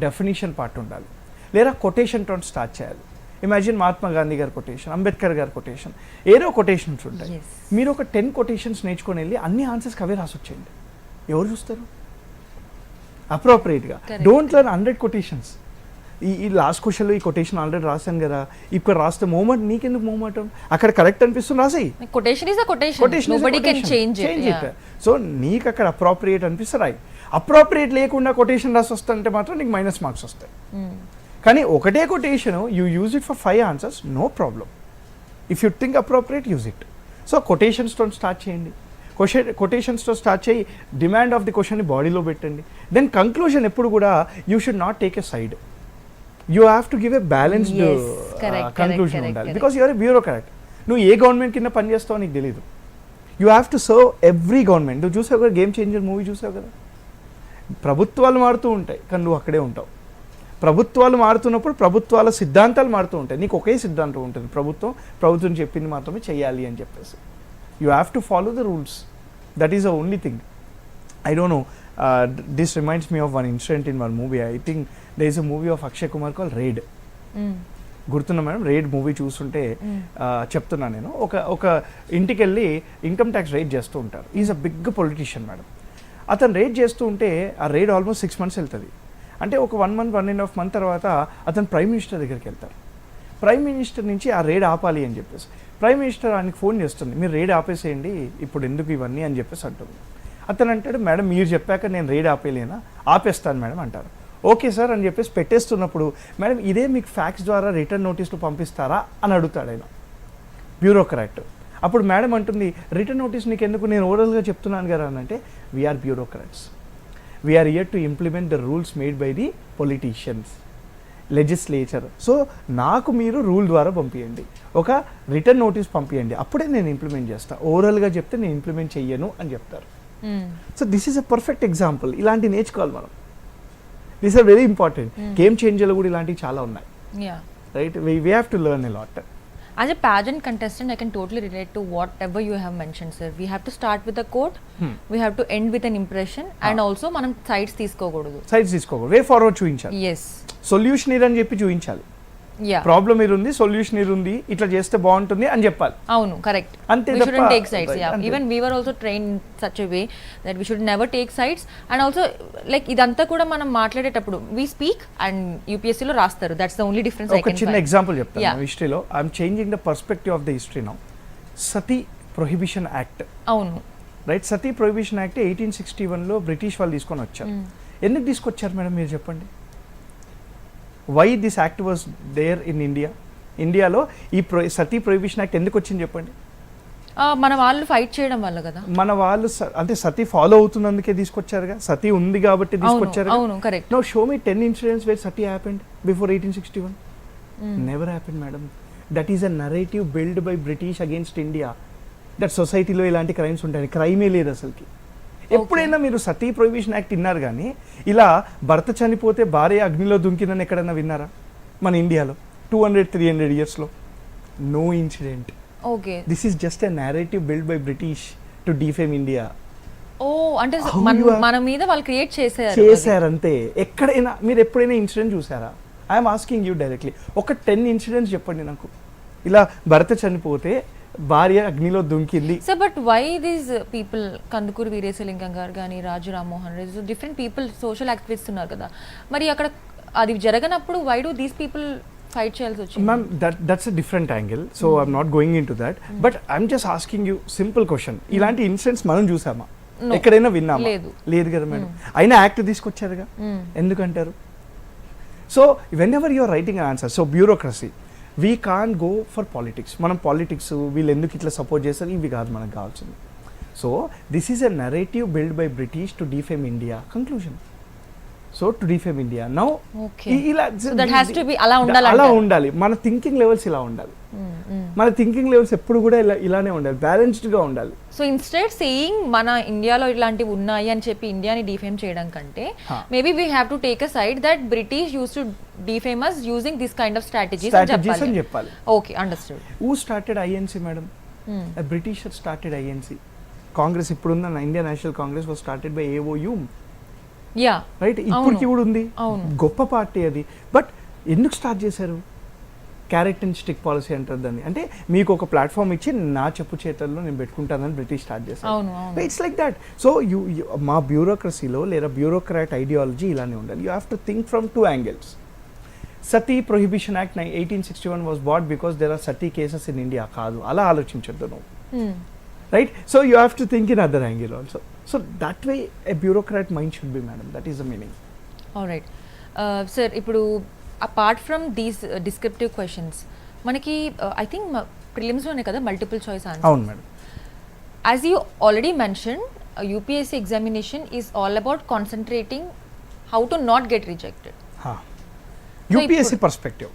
definition part ఉండాలి, లేదా కొటేషన్తో స్టార్ట్ చేయాలి. ఇమాజిన్ మహాత్మా గాంధీ గారి కొటేషన్, అంబేద్కర్ గారి కొటేషన్, ఏదో కొటేషన్స్ ఉంటాయి. మీరు ఒక 10 కొటేషన్స్ నేర్చుకొని వెళ్ళి అన్ని ఆన్సర్స్కి అవే రాసొచ్చేయండి. ఎవరు చూస్తారు? అప్రోప్రియేట్గా. Don't learn 100 quotations. ఈ లాస్ట్ క్వశ్చన్లో ఈ కొటేషన్ ఆల్రెడీ రాశాను కదా, ఇక్కడ రాస్తే మూమెంట్, నీకెందుకు మూమెంట్, అక్కడ కరెక్ట్ అనిపిస్తుంది రాసేయి. Quotation is a quotation, nobody can change it. So నీకు అక్కడ అప్రోప్రియేట్ అనిపిస్తే రాయి. అప్రోప్రియేట్ లేకుండా కొటేషన్ రాసి వస్తుంటే మాత్రం నీకు మైనస్ మార్క్స్ వస్తాయి. కానీ ఒకటే quotation you use it for 5 answers, no problem. If you think appropriate, use it. So కొటేషన్స్తో స్టార్ట్ చేయండి. కొటేషన్స్తో స్టార్ట్ చేయి, డిమాండ్ ఆఫ్ ది క్వశ్చన్ని బాడీలో పెట్టండి. దెన్ కంక్లూజన్ ఎప్పుడు కూడా you should not take a side. You have to give a balanced conclusion ఉండాలి. Because you're a bureaucrat. నువ్వు ఏ గవర్నమెంట్ కింద పని చేస్తావో నీకు తెలీదు. You have to serve every government. నువ్వు చూసావు కదా గేమ్ చేంజర్ మూవీ, చూసావు కదా, ప్రభుత్వాలు మారుతూ ఉంటాయి కానీ నువ్వు అక్కడే ఉంటావు. ప్రభుత్వాలు మారుతున్నప్పుడు ప్రభుత్వాల సిద్ధాంతాలు మారుతూ ఉంటాయి, నీకు ఒకే సిద్ధాంతం ఉంటుంది, ప్రభుత్వం చెప్పింది మాత్రమే చేయాలి అని చెప్పేసి. You have to follow the rules. That is the only thing. I don't know, this reminds me of one incident in one movie. I think there is a movie of Akshay Kumar called Raid. గుర్తున్నా మేడం, రైడ్ మూవీ చూస్తుంటే చెప్తున్నా నేను, ఒక ఇంటికి వెళ్ళి ఇన్కమ్ ట్యాక్స్ రైడ్ చేస్తూ ఉంటారు. Is a big politician madam. అతను రైడ్ చేస్తూ ఉంటే ఆ రైడ్ ఆల్మోస్ట్ 6 months వెళ్తుంది. అంటే ఒక 1 month 1.5 month తర్వాత అతను ప్రైమ్ మినిస్టర్ దగ్గరికి వెళ్తారు. ప్రైమ్ మినిస్టర్ నుంచి ఆ రైడ్ ఆపాలి అని చెప్పేసి ప్రైమ్ మినిస్టర్ ఆయనకి ఫోన్ చేస్తుంది, మీరు రైడ్ ఆపేసేయండి, ఇప్పుడు ఎందుకు ఇవన్నీ అని చెప్పేసి అంటుంది. అతను అంటాడు, మేడం మీరు చెప్పాక నేను రైడ్ ఆపేలేనా, ఆపేస్తాను మేడం అంటారు. ఓకే సార్ అని చెప్పేసి పెట్టేస్తున్నప్పుడు, మేడం ఇదే మీకు ఫ్యాక్స్ ద్వారా రిటర్న్ నోటీసులు పంపిస్తారా అని అడుగుతాడు ఆయన, బ్యూరోక్రాట్. అప్పుడు మేడం అంటుంది, రిటర్న్ నోటీస్ నీకు ఎందుకు, నేను ఓవరాల్గా చెప్తున్నాను కదా అని అంటే, we are bureaucrats, we are here to implement the rules made by the politicians, legislature. సో నాకు మీరు రూల్ ద్వారా పంపించండి, ఒక రిటర్న్ నోటీస్ పంపించండి, అప్పుడే నేను ఇంప్లిమెంట్ చేస్తాను, ఓవరాల్గా చెప్తే నేను ఇంప్లిమెంట్ చెయ్యను అని చెప్తారు. So this is a perfect example. ఇలాంటి నేర్చుకోవాలి మనం. This are very important. Game చేంజర్లు కూడా ఇలాంటివి చాలా ఉన్నాయి. Right, we have to learn a lot. As a pageant contestant, I can totally relate to whatever you have mentioned, sir. We have to start with a quote, we have to end with an impression, and also మనం sides తీసుకోకూడదు. సైడ్స్ తీసుకోకూడదు, వే ఫార్వర్డ్ చూపించాలి. Yes. సొల్యూషన్ ఇది అని చెప్పి చూపించాలి. ప్రాబ్లమ్ ఇది ఉంది, సొల్యూషన్ ఇది ఉంది, ఇట్లా చేస్తే బాగుంటుంది అని చెప్పాలి. అవును, కరెక్ట్. అంతే, we shouldn't take sides. Even we were also trained in such a way that we should never take sides. And also like ఇదంతా కూడా మనం మాట్లాడేటప్పుడు we speak and UPSC లో రాస్తారు. That's the only difference I can find. ఒక చిన్న ఎగ్జాంపుల్ చెప్తాను హిస్టరీలో. I'm changing the perspective of the history now. Sati prohibition act. అవును, రైట్. సతీ ప్రొహిబిషన్ యాక్ట్ 1861లో బ్రిటిష్ వాళ్ళు తీసుకొని వచ్చారు. ఎందుకు తీసుకొచ్చారు మేడం మీరు చెప్పండి? Why this act was there in India? ఇండియాలో ఈ సతీ ప్రొహిబిషన్ యాక్ట్ ఎందుకు వచ్చింది చెప్పండి? మన వాళ్ళు ఫైట్ చేయడం వల్ల కదా. మన వాళ్ళు అంటే సతీ ఫాలో అవుతున్నందుకే తీసుకొచ్చారుగా, సతీ ఉంది కాబట్టి తీసుకొచ్చారు. అవును, correct. Now show me 10 incidents where Sati happened before 1861. Never happened madam. That is a narrative build by British against India, that సొసైటీలో ఇలాంటి క్రైమ్స్ ఉంటాయి. క్రైమే లేదు అసలుకి. ఎప్పుడైనా మీరు సతీ ప్రొహిబిషన్ యాక్ట్ విన్నారు కానీ ఇలా భర్త చనిపోతే భార్య అగ్నిలో దుంకిందని ఎక్కడైనా విన్నారా మన ఇండియాలో 200-300 yearsలో? No incident. Okay, this is just a narrative build by British to defame India. ఓ, అంటే మన మీద వాళ్ళు క్రియేట్ చేశారంతే. ఎక్కడైనా మీరు ఎప్పుడైనా ఇన్సిడెంట్ చూసారా? I'm asking you directly. ఒక 10 incidents చెప్పండి నాకు, ఇలా భర్త చనిపోతే భార్య అగ్నిలో దుంకింది. So but why these people, Kandukuri Veeresalingam గారు కానీ, Raju Rammohan Reddy, different people social activist ఉన్నారు కదా, మరి అక్కడ అది జరగనప్పుడు why do these people fight చేయాల్సి వచ్చింది? Ma'am that's a different angle, so I'm not going into that, but I'm just asking you simple question. ఇలాంటి ఇన్సిడెంట్స్ మనం చూసామా? ఎక్కడైనా విన్నామా? లేదు కదా మేడం. అయినా యాక్ట్ తీసుకొచ్చారుగా, ఎందుకంటారు? So whenever you're writing answer, so bureaucracy, we can go for politics. మనం పాలిటిక్స్ వీళ్ళు ఎందుకు ఇట్లా సపోర్ట్ చేస్తారు ఇవి కాదు మనకు కావాల్సింది. So this is a narrative build by British to defame India, conclusion. So to defame India now, ఇలా అలా ఉండాలి. మన థింకింగ్ లెవెల్స్ ఇలా ఉండాలి. మన థింకింగ్ లెవెల్స్ ఎప్పుడు కూడా ఇలానే ఉండాలి, బ్యాలెన్స్డ్ గా ఉండాలి. సో ఇన్స్టెడ్ సేయింగ్ మన ఇండియాలో ఇలాంటివి ఉన్నాయి అని చెప్పి ఇండియాని డిఫేమ్ చేయడం కంటే maybe we have to take a side that British uses to defame us using this kind of strategies అని చెప్పాలి. Okay, understood. Who started INC madam? Britisher started INC. Congress ఇప్పుడున్న Indian National Congress was started by A O Hume, right? ఇప్పటికి కూడా ఉంది, గొప్ప పార్టీ అది. బట్ ఎందుకు స్టార్ట్ చేశారు? క్యారెట్ అండ్ స్టిక్ పాలసీ అంటారు దాన్ని. అంటే మీకు ఒక ప్లాట్ఫామ్ ఇచ్చి నా చెప్పు చేతల్లో నేను పెట్టుకుంటానని బ్రిటిష్ స్టార్ట్ చేశారు. It's like that. సో మా బ్యూరోక్రసీలో లేదా బ్యూరోక్రాట్ ఐడియాలజీ ఇలానే ఉండాలి. You have to think from two angles. Sati prohibition act 1861 was brought because there are Sati cases in India. కాదు, అలా ఆలోచించద్దు నువ్వు, right? So you have to think in other angle also. So that way a bureaucrat mind should be, madam. That is the meaning. All right. Sir, ఇప్పుడు apart from these descriptive questions, మనకి I think prelims లోనే కదా multiple choice answers. అవును madam. As you already mentioned, UPSC examination is all about concentrating how to not get rejected. UPSC perspective.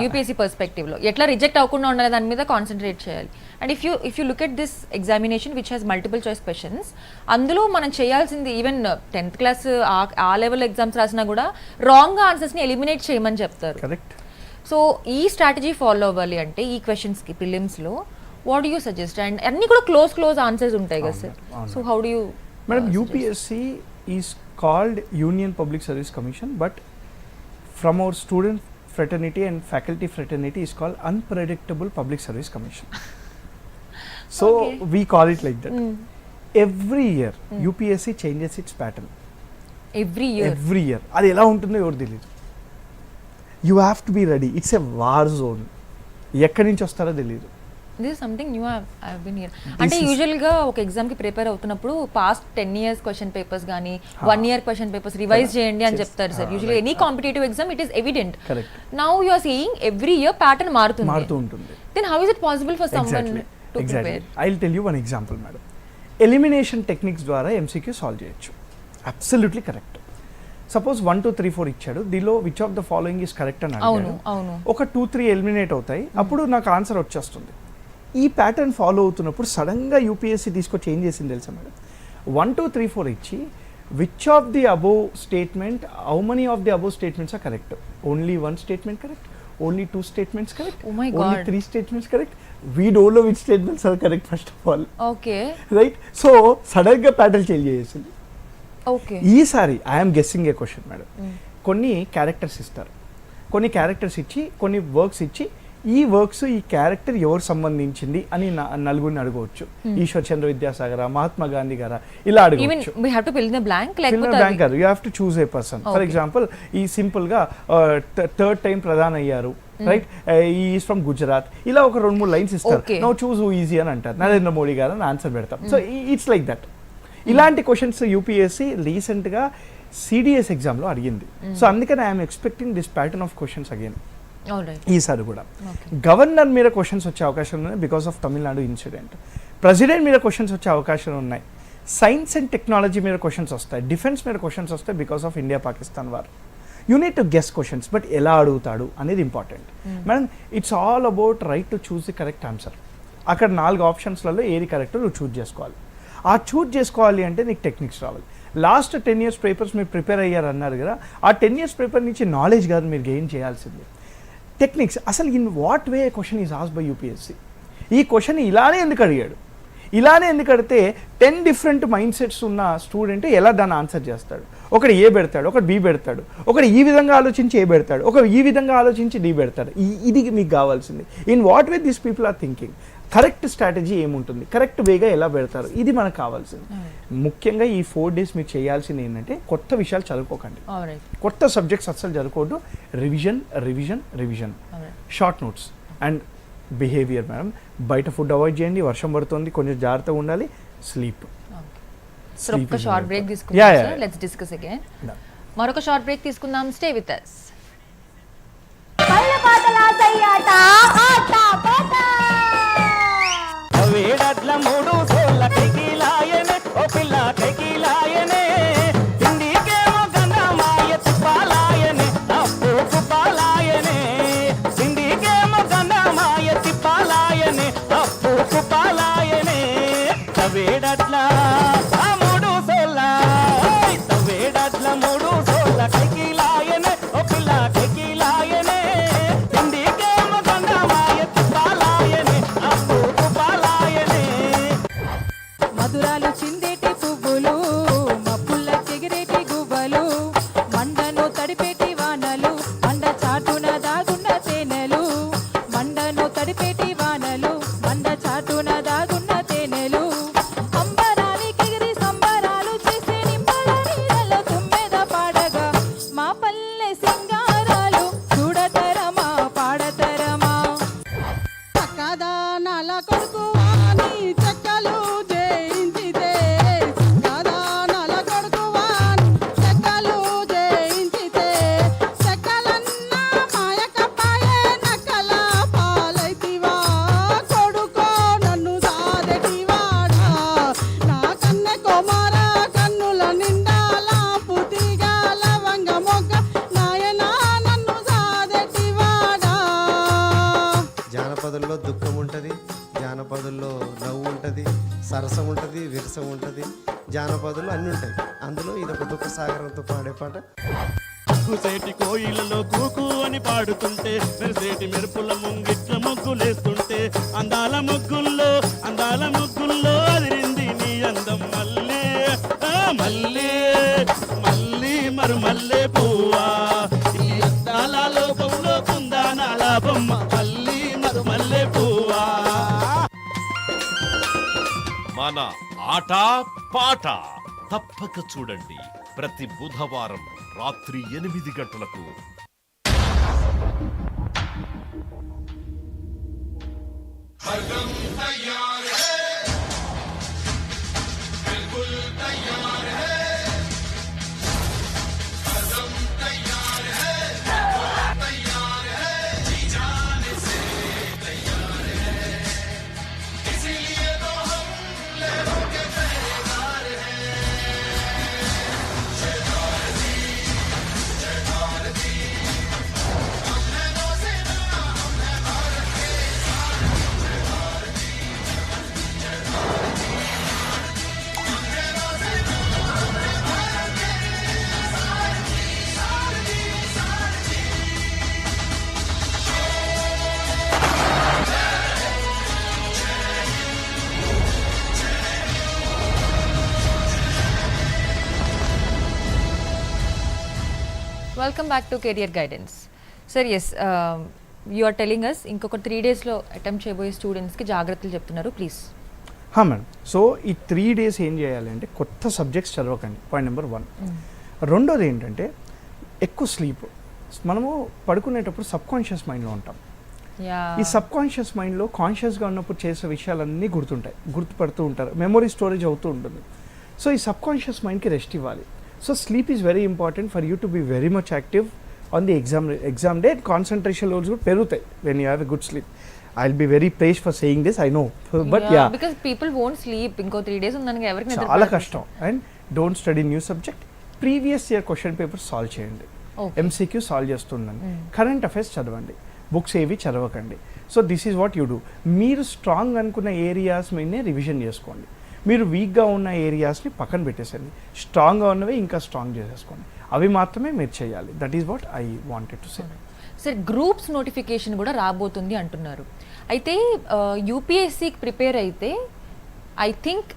UPSC perspective లో ఎట్లా రిజెక్ట్ అవ్వకుండా ఉండాలి దాని మీద కాన్సన్ట్రేట్ చేయాలి. And if you look at this examination which has multiple choice questions, అందులో మనం చేయాల్సింది ఈవెన్ 10th క్లాస్ ఆ లెవెల్ ఎగ్జామ్స్ రాసినా కూడా రాంగ్ ఆన్సర్స్ని ఎలిమినేట్ చేయమని చెప్తారు. కరెక్ట్. సో ఈ స్ట్రాటజీ ఫాలో అవ్వాలి అంటే ఈ క్వశ్చన్స్కి ప్రిలిమ్స్లో what do you suggest? And అన్ని కూడా క్లోజ్ ఆన్సర్స్ ఉంటాయి కదా sir. So how do you? Madam, UPSC is called union public service commission, but from our student fraternity and faculty fraternity is called unpredictable public service commission. So we call it like that. Every year UPSC changes its pattern. Every year అది ఎలా ఉంటుందో ఎవరు తెలియదు. You have to be ready. It's a war zone. ఎక్కడి నుంచి వస్తారో తెలియదు. This is something new I've been here. అంటే యూజువల్గా ఒక ఎగ్జామ్కి ప్రిపేర్ అవుతున్నప్పుడు పాస్ట్ 10 years క్వశ్చన్ పేపర్స్ కానీ 1 year క్వశ్చన్ పేపర్స్ రివైజ్ చేయండి అని చెప్తారు sir. Usually any competitive exam it is evident. Now you are saying every year pattern మారుతూ ఉంటుంది. Then how is it possible for someone to prepare? I will tell you one example madam. Elimination techniques ద్వారా MCQ సాల్వ్ చేయొచ్చు. Absolutely correct. సపోజ్ 1 2 3 4 ఇచ్చాడు, దీనిలో which of the following is correct అని అడిగాడు. ఒక 2 3 ఎలిమినేట్ అవుతాయి, అప్పుడు నాకు ఆన్సర్ వచ్చేస్తుంది. ఈ ప్యాటర్న్ ఫాలో అవుతున్నప్పుడు సడన్గా UPSC తీసుకొచ్చి ఏం చేసింది తెలుసా మేడం? 1 2 3 4 ఇచ్చి which of the above statement, how many of the above statements are correct? Only 1 statement correct, only 2 statements correct, only 3 statements correct. We don't know which statements are correct first of all. Okay, right? So సడన్గా ప్యాటర్న్ చేంజ్ చేసింది. ఓకే, ఈసారి I'm guessing a question madam. కొన్ని క్యారెక్టర్స్ ఇస్తారు, కొన్ని క్యారెక్టర్స్ ఇచ్చి కొన్ని వర్క్స్ ఇచ్చి ఈ వర్క్స్ ఈ క్యారెక్టర్ ఎవరు సంబంధించింది అని నలుగురిని అడగవచ్చు. ఈశ్వర్ చంద్ర విద్యాసాగర్, మహాత్మా గాంధీ గారా, ఇలా అడగవచ్చు. We have to fill in the blank. You have to choose a person. For example, ఈ సింపుల్ గా థర్డ్ టైం ప్రధాని అయ్యారు, రైట్? Is from Gujarat. ఇలా ఒక 2-3 లైన్స్ ఇస్తారు. నో చూస్ హూ ఈజీ అని అంటారు, నరేంద్ర మోడీ గారు అని ఆన్సర్ పెడతాం. So it's like that. ఇలాంటి క్వశ్చన్స్ UPSC రీసెంట్ గా CDS ఎగ్జామ్ లో అడిగింది. సో అందుకని I'm expecting this pattern of questions again ఈసారి కూడా. గవర్నర్ మీద క్వశ్చన్స్ వచ్చే అవకాశం ఉన్నాయి because of Tamil Nadu incident. President మీద క్వశ్చన్స్ వచ్చే అవకాశాలు ఉన్నాయి. సైన్స్ అండ్ టెక్నాలజీ మీద క్వశ్చన్స్ వస్తాయి. డిఫెన్స్ మీద క్వశ్చన్స్ వస్తాయి because of India Pakistan war. You need to guess questions, but ఎలా అడుగుతాడు అనేది important. Madam, it's all about right to choose the correct answer. అక్కడ 4 ఆప్షన్స్లలో ఏది కరెక్ట్ నువ్వు చూజ్ చేసుకోవాలి. ఆ చూజ్ చేసుకోవాలి అంటే నీకు టెక్నిక్స్ రావాలి. లాస్ట్ 10 years పేపర్స్ మీరు ప్రిపేర్ అయ్యారు అన్నారు కదా, ఆ 10 years పేపర్ నుంచి నాలెడ్జ్ కాదు మీరు గెయిన్ చేయాల్సింది, టెక్నిక్స్. అసలు in what way question is asked by UPSC? ఈ క్వశ్చన్ ఇలానే ఎందుకు అడిగాడు, ఇలానే ఎందుకు అడిగితే 10 డిఫరెంట్ మైండ్ సెట్స్ ఉన్న స్టూడెంట్ ఎలా దాన్ని ఆన్సర్ చేస్తాడు? ఒకటి A పెడతాడు, ఒకటి B పెడతాడు, ఒకటి ఈ విధంగా ఆలోచించి A పెడతాడు, ఒక ఈ విధంగా ఆలోచించి D పెడతాడు. ఇది మీకు కావాల్సింది. In what way this people are thinking. Correct strategy ఏముంటుంది, కరెక్ట్ వేగా ఎలా పెడతారు, ఇది మనకు కావాల్సింది. ముఖ్యంగా ఈ 4 days మీరు చేయాల్సింది ఏంటంటే కొత్త విషయాలు చదువుకోకండి, కొత్త సబ్జెక్ట్స్ అస్సలు చదువుకోవద్దు. Revision revision revision, short notes and behaviour. Madam బయట ఫుడ్ అవాయిడ్ చేయండి, వర్షం పడుతుంది, కొంచెం జాగ్రత్తగా ఉండాలి. స్లీప్. ఒక షార్ట్ బ్రేక్ తీసుకుందాం. Let's discuss again. మరొక షార్ట్ బ్రేక్ తీసుకుందాం. Stay with us. వేడడ్ల మూడు సోళ్ళ టెకీలాయనే ఓ పిల్ల టెకీలాయనే సిండికేమో గంధమాయ తిప్పాలాయనే అప్పు కుప్పాలాయనే సిండికేమో గంధమాయ తిప్పాలాయనే అప్పు కుప్పాలాయనే వేడడ్ల ఆ మూడు సోళ్ళ వేడడ్ల మూడు సోళ్ళ టెకీలాయనే ఓ పిల్ల టెకీలాయనే సిండికేమో గంధమాయ తిప్పాలాయనే అప్పు మధురాలు చిందేటి పువ్వులు మబ్బుల్ల చెగిరేటి గువ్వలు మండను తడిపేటి వానలు మండ చాటున దాగున్న తేనెలు మండను తడిపేటి వానలు మండ చాటున దాగున్న తేనెలు అంబరానికి ఎగిరి సంబరాలు చేసే నిమ్మల నీడలో తుమ్మెద పాడగా మా పల్లె సింగారాలు చూడతరమా పాడతరమా చక్కదానాల కొడుకు వాని చెక్కలు జానపదుల్లో దుఃఖం ఉంటుంది, జానపదుల్లో నవ్వు ఉంటుంది, సరసం ఉంటుంది, విరసం ఉంటుంది, జానపదులు అన్నీ ఉంటాయి. అందులో ఇది ఒక దుఃఖ సాగరంతో పాడే పాట. కుసేటి కోయిలలో కూకు అని పాడుతుంటే మెరిసేటి మెరుపుల ముంగిట్ల ముగ్గులేస్తుంటే అందాల ముగ్గుల్లో అదిరింది నీ అందం మళ్ళీ మళ్ళీ మళ్ళీ మరు మల్లె పువ్వా ఈ అందాల లోకంలో కుందానాల బొమ్మ మళ్ళీ మరు మల్లె పువ్వా. మన ఆట పాట తప్పక చూడండి ప్రతి బుధవారం రాత్రి 8 గంటలకు. Welcome back to career guidance. Sir yes, you are telling us ఇంకొక 3 daysలో అటెంప్ట్ చేయబోయే స్టూడెంట్స్కి జాగ్రత్తలు చెప్తున్నారు, ప్లీజ్. మేడం, సో ఈ 3 days ఏం చేయాలి అంటే కొత్త సబ్జెక్ట్స్ చదవకండి, పాయింట్ నెంబర్ 1. రెండోది ఏంటంటే ఎక్కువ స్లీప్. మనము పడుకునేటప్పుడు సబ్ కాన్షియస్ మైండ్లో ఉంటాం. ఈ సబ్ కాన్షియస్ మైండ్లో కాన్షియస్గా ఉన్నప్పుడు చేసే విషయాలన్నీ గుర్తుపడుతూ ఉంటారు, మెమొరీ స్టోరేజ్ అవుతూ ఉంటుంది. సో ఈ సబ్ కాన్షియస్ మైండ్కి రెస్ట్ ఇవ్వాలి. So sleep is very important for you to be very much active on the exam day. Concentration levels కూడా పెరుగుతాయి when you have a good sleep. I'll be very praised for saying this, I know, but yeah, because people won't sleep inko 3 days undaniki evariki nidra చాలా కష్టం. And don't study new subject, previous year question paper solve చేయండి, MCQ సాల్వ్ చేస్తుండండి, కరెంట్ అఫైర్స్ చదవండి, బుక్స్ ఏవి చదవకండి. So this is what you do. మీరు స్ట్రాంగ్ అనుకున్న ఏరియాస్ మీదనే రివిజన్ చేసుకోండి, మీరు వీక్గా ఉన్న ఏరియాస్ని పక్కన పెట్టేసండి, స్ట్రాంగ్గా ఉన్నవి ఇంకా స్ట్రాంగ్ చేసేసుకోండి, అవి మాత్రమే మీరు చేయాలి. That is what I wanted to say. Sir, groups notification కూడా రాబోతుంది అంటున్నారు. అయితే యూపీఎస్సీకి ప్రిపేర్ అయితే I think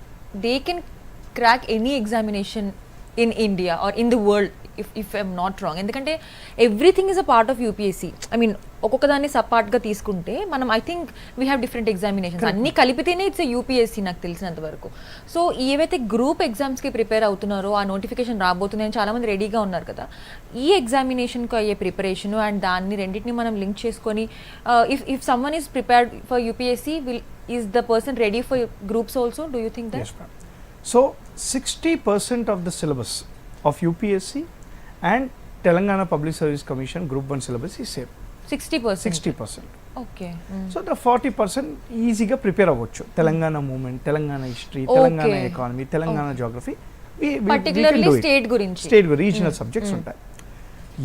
they can crack any examination in India or in the world, if I'm not wrong. ఎందుకంటే everything is a part of UPSC. I mean ఒక్కొక్క దాన్ని సపార్ట్గా తీసుకుంటే మనం I think we have different examinations అన్నీ కలిపితేనే ఇట్స్ యూపీఎస్సీ నాకు తెలిసినంత వరకు. సో ఏవైతే గ్రూప్ ఎగ్జామ్స్కి ప్రిపేర్ అవుతున్నారో ఆ నోటిఫికేషన్ రాబోతుందని చాలామంది రెడీగా ఉన్నారు కదా, ఈ ఎగ్జామినేషన్కి అయ్యే ప్రిపరేషన్ అండ్ దాన్ని రెండింటిని మనం లింక్ చేసుకొని if someone is prepared for UPSC is the person ready for groups also, do you think that? So 60% of the syllabus of UPSC and Telangana public service commission group 1 syllabus ఈ సేమ్ 60%. ఓకే. సో ద 40% ఈజీగా ప్రిపేర్ అవ్వచ్చు. Telangana movement, Telangana history, Telangana economy, Telangana geography, particularly state గురించి రీజనల్ సబ్జెక్ట్స్ ఉంటాయి.